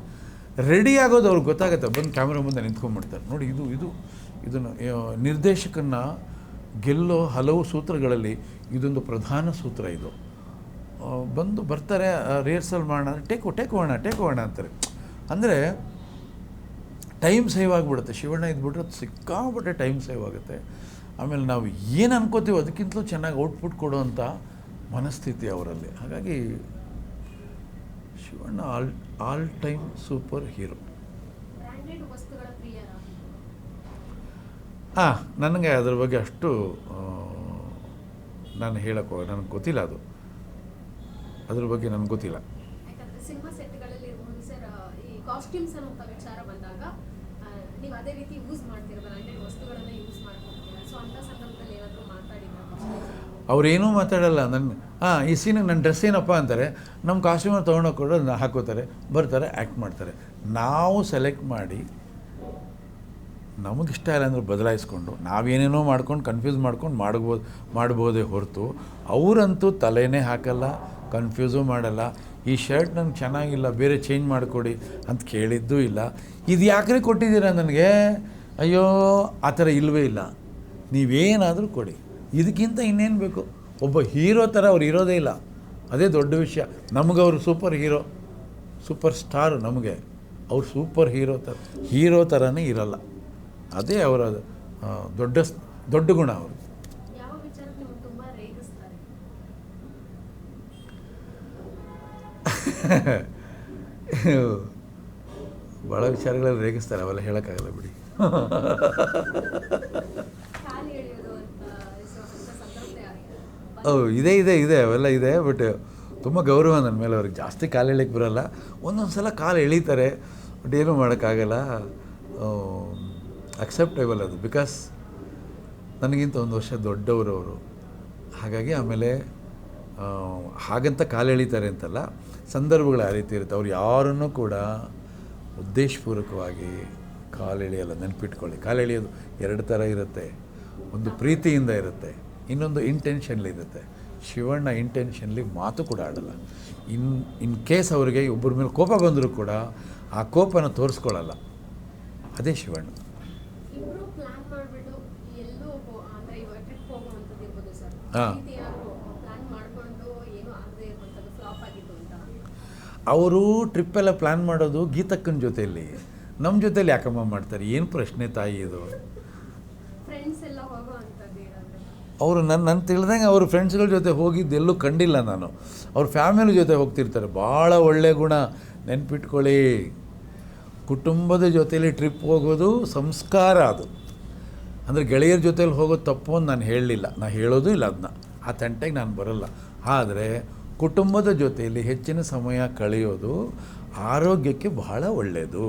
ರೆಡಿ ಆಗೋದು ಅವ್ರಿಗೆ ಗೊತ್ತಾಗುತ್ತೆ, ಬಂದು ಕ್ಯಾಮ್ರಾ ಮುಂದೆ ನಿಂತ್ಕೊಂಡ್ಬಿಡ್ತಾರೆ. ನೋಡಿ ಇದನ್ನು ನಿರ್ದೇಶಕನ್ನ ಗೆಲ್ಲೋ ಹಲವು ಸೂತ್ರಗಳಲ್ಲಿ ಇದೊಂದು ಪ್ರಧಾನ ಸೂತ್ರ. ಇದು ಬರ್ತಾರೆ, ರಿಹರ್ಸಲ್ ಮಾಡೋಣ, ಟೇಕ್ ಹೋಗೋಣ ಅಂತಾರೆ. ಅಂದರೆ ಟೈಮ್ ಸೇವ್ ಆಗಿಬಿಡುತ್ತೆ. ಶಿವಣ್ಣ ಇದ್ಬಿಟ್ರೆ ಸಿಕ್ಕಾಬಿಟ್ಟೆ ಟೈಮ್ ಸೇವ್ ಆಗುತ್ತೆ. ಆಮೇಲೆ ನಾವು ಏನು ಅನ್ಕೋತೀವೋ ಅದಕ್ಕಿಂತಲೂ ಚೆನ್ನಾಗಿ ಔಟ್ಪುಟ್ ಕೊಡುವಂಥ ಮನಸ್ಥಿತಿ ಅವರಲ್ಲಿ. ಹಾಗಾಗಿ Shivanna all time super hero. ನನಗೆ ಅದ್ರ ಬಗ್ಗೆ ಅಷ್ಟು ನಾನು ಹೇಳೋಕ್ಕೆ ನನಗೆ ಗೊತ್ತಿಲ್ಲ, ಅದ್ರ ಬಗ್ಗೆ ನನಗೆ ಗೊತ್ತಿಲ್ಲ. ಸಿನಿಮಾ ಸೆಟ್ಗಳಲ್ಲಿ ಸರ್ ಈ ಕಾಸ್ಟ್ಯೂಮ್ಸ್ ಅನ್ನೋ ವಿಚಾರ ಬಂದಾಗ ನೀವು ಅದೇ ರೀತಿ ಯೂಸ್ ಮಾಡ್ತೀರಾ, ಬ್ರ್ಯಾಂಡೆಡ್ ವಸ್ತುಗಳನ್ನ ಯೂಸ್ ಮಾಡ್ಕೊಳ್ತೀರಾ. ಸೊ ಅಂಥ ಸಂದರ್ಭದಲ್ಲಿ ಏನಾದರೂ ಮಾತಾಡಿದ್ರೆ ಅವ್ರೇನೂ ಮಾತಾಡಲ್ಲ. ಈ ಸೀನಿಗೆ ನನ್ನ ಡ್ರೆಸ್ ಏನಪ್ಪ ಅಂತಾರೆ, ನಮ್ಮ ಕಾಸ್ಟ್ಯೂಮರ್ ತೊಗೊಂಡೋಗಿ ಕೊಡೋದು ಹಾಕೋತಾರೆ, ಬರ್ತಾರೆ, ಆ್ಯಕ್ಟ್ ಮಾಡ್ತಾರೆ. ನಾವು ಸೆಲೆಕ್ಟ್ ಮಾಡಿ ನಮಗಿಷ್ಟ ಇಲ್ಲ ಅಂದರೆ ಬದಲಾಯಿಸ್ಕೊಂಡು ನಾವೇನೇನೋ ಮಾಡ್ಕೊಂಡು ಕನ್ಫ್ಯೂಸ್ ಮಾಡ್ಕೊಂಡು ಮಾಡ್ಬೋದೇ ಹೊರತು ಅವರಂತೂ ತಲೆನೇ ಹಾಕಲ್ಲ, ಕನ್ಫ್ಯೂಸು ಮಾಡಲ್ಲ. ಈ ಶರ್ಟ್ ನನಗೆ ಚೆನ್ನಾಗಿಲ್ಲ, ಬೇರೆ ಚೇಂಜ್ ಮಾಡಿಕೊಡಿ ಅಂತ ಕೇಳಿದ್ದೂ ಇಲ್ಲ. ಇದು ಯಾಕ್ರೆ ಕೊಟ್ಟಿದ್ದೀರಾ ನನಗೆ, ಅಯ್ಯೋ ಆ ಥರ ಇಲ್ಲವೇ ಇಲ್ಲ. ನೀವೇನಾದರೂ ಕೊಡಿ, ಇದಕ್ಕಿಂತ ಇನ್ನೇನು ಬೇಕು. ಒಬ್ಬ ಹೀರೋ ಥರ ಅವ್ರು ಇರೋದೇ ಇಲ್ಲ, ಅದೇ ದೊಡ್ಡ ವಿಷಯ. ನಮಗವರು ಸೂಪರ್ ಹೀರೋ, ಸೂಪರ್ ಸ್ಟಾರ್. ನಮಗೆ ಅವ್ರು ಸೂಪರ್ ಹೀರೋ ಥರನೇ ಇರಲ್ಲ. ಅದೇ ಅವರ ದೊಡ್ಡ ಗುಣ ಅವರು. ಭಾಳ ವಿಚಾರಗಳಲ್ಲಿ ರೇಗಿಸ್ತಾರೆ, ಅವೆಲ್ಲ ಹೇಳೋಕ್ಕಾಗಲ್ಲ ಬಿಡಿ. ಇದೆ ಅವೆಲ್ಲ ಇದೆ. ಬಟ್ ತುಂಬ ಗೌರವ ನನ್ನ ಮೇಲೆ. ಅವ್ರಿಗೆ ಜಾಸ್ತಿ ಕಾಲು ಎಳಿಯಕ್ಕೆ ಬರೋಲ್ಲ, ಒಂದೊಂದು ಸಲ ಕಾಲು ಎಳೀತಾರೆ, ಬಟ್ ಏನೂ ಮಾಡೋಕ್ಕಾಗಲ್ಲ. ಅಕ್ಸೆಪ್ಟೇಬಲ್ ಅದು, ಬಿಕಾಸ್ ನನಗಿಂತ 1 ವರ್ಷ ದೊಡ್ಡವರು ಅವರು. ಹಾಗಾಗಿ ಆಮೇಲೆ ಹಾಗಂತ ಕಾಲು ಎಳೀತಾರೆ ಅಂತಲ್ಲ, ಸಂದರ್ಭಗಳು ಆ ರೀತಿ ಇರುತ್ತೆ. ಅವ್ರು ಯಾರನ್ನೂ ಕೂಡ ಉದ್ದೇಶಪೂರ್ವಕವಾಗಿ ಕಾಲು ಎಳೆಯಲ್ಲ, ನೆನಪಿಟ್ಕೊಳ್ಳಿ. ಕಾಲು ಎಳೆಯೋದು 2 ಥರ ಇರುತ್ತೆ. ಒಂದು ಪ್ರೀತಿಯಿಂದ ಇರುತ್ತೆ, ಇನ್ನೊಂದು ಇಂಟೆನ್ಷನ್ಲಿ ಇರುತ್ತೆ. ಶಿವಣ್ಣ ಇಂಟೆನ್ಷನ್ಲಿ ಮಾತು ಕೂಡ ಆಡಲ್ಲ. ಇನ್ ಕೇಸ್ ಅವರಿಗೆ ಒಬ್ಬರ ಮೇಲೆ ಕೋಪ ಬಂದರೂ ಕೂಡ ಆ ಕೋಪನ ತೋರಿಸ್ಕೊಳ್ಳಲ್ಲ. ಅದೇ ಶಿವಣ್ಣ. ಹಾಂ, ಅವರು ಟ್ರಿಪ್ಪೆಲ್ಲ ಪ್ಲ್ಯಾನ್ ಮಾಡೋದು ಗೀತಕ್ಕನ ಜೊತೆಯಲ್ಲಿ, ನಮ್ಮ ಜೊತೆಲಿ ಯಾಕಮ್ಮ ಮಾಡ್ತಾರೆ? ಏನು ಪ್ರಶ್ನೆ ತಾಯಿ ಇದು? ಅವರು ನನ್ನ ತಿಳಿದಂಗೆ ಅವ್ರ ಫ್ರೆಂಡ್ಸ್ಗಳ ಜೊತೆ ಹೋಗಿದ್ದು ಎಲ್ಲೂ ಕಂಡಿಲ್ಲ ನಾನು. ಅವ್ರ ಫ್ಯಾಮಿಲಿ ಜೊತೆ ಹೋಗ್ತಿರ್ತಾರೆ. ಭಾಳ ಒಳ್ಳೆಯ ಗುಣ, ನೆನ್ಪಿಟ್ಕೊಳ್ಳಿ. ಕುಟುಂಬದ ಜೊತೆಯಲ್ಲಿ ಟ್ರಿಪ್ ಹೋಗೋದು ಸಂಸ್ಕಾರ. ಅದು ಅಂದರೆ ಗೆಳೆಯರ ಜೊತೆಲಿ ಹೋಗೋದು ತಪ್ಪು ಅಂತ ನಾನು ಹೇಳಲಿಲ್ಲ, ನಾನು ಹೇಳೋದು ಇಲ್ಲ ಅದನ್ನ. ಆ ತಂಟೆಗೆ ನಾನು ಬರೋಲ್ಲ. ಆದರೆ ಕುಟುಂಬದ ಜೊತೆಯಲ್ಲಿ ಹೆಚ್ಚಿನ ಸಮಯ ಕಳೆಯೋದು ಆರೋಗ್ಯಕ್ಕೆ ಬಹಳ ಒಳ್ಳೆಯದು.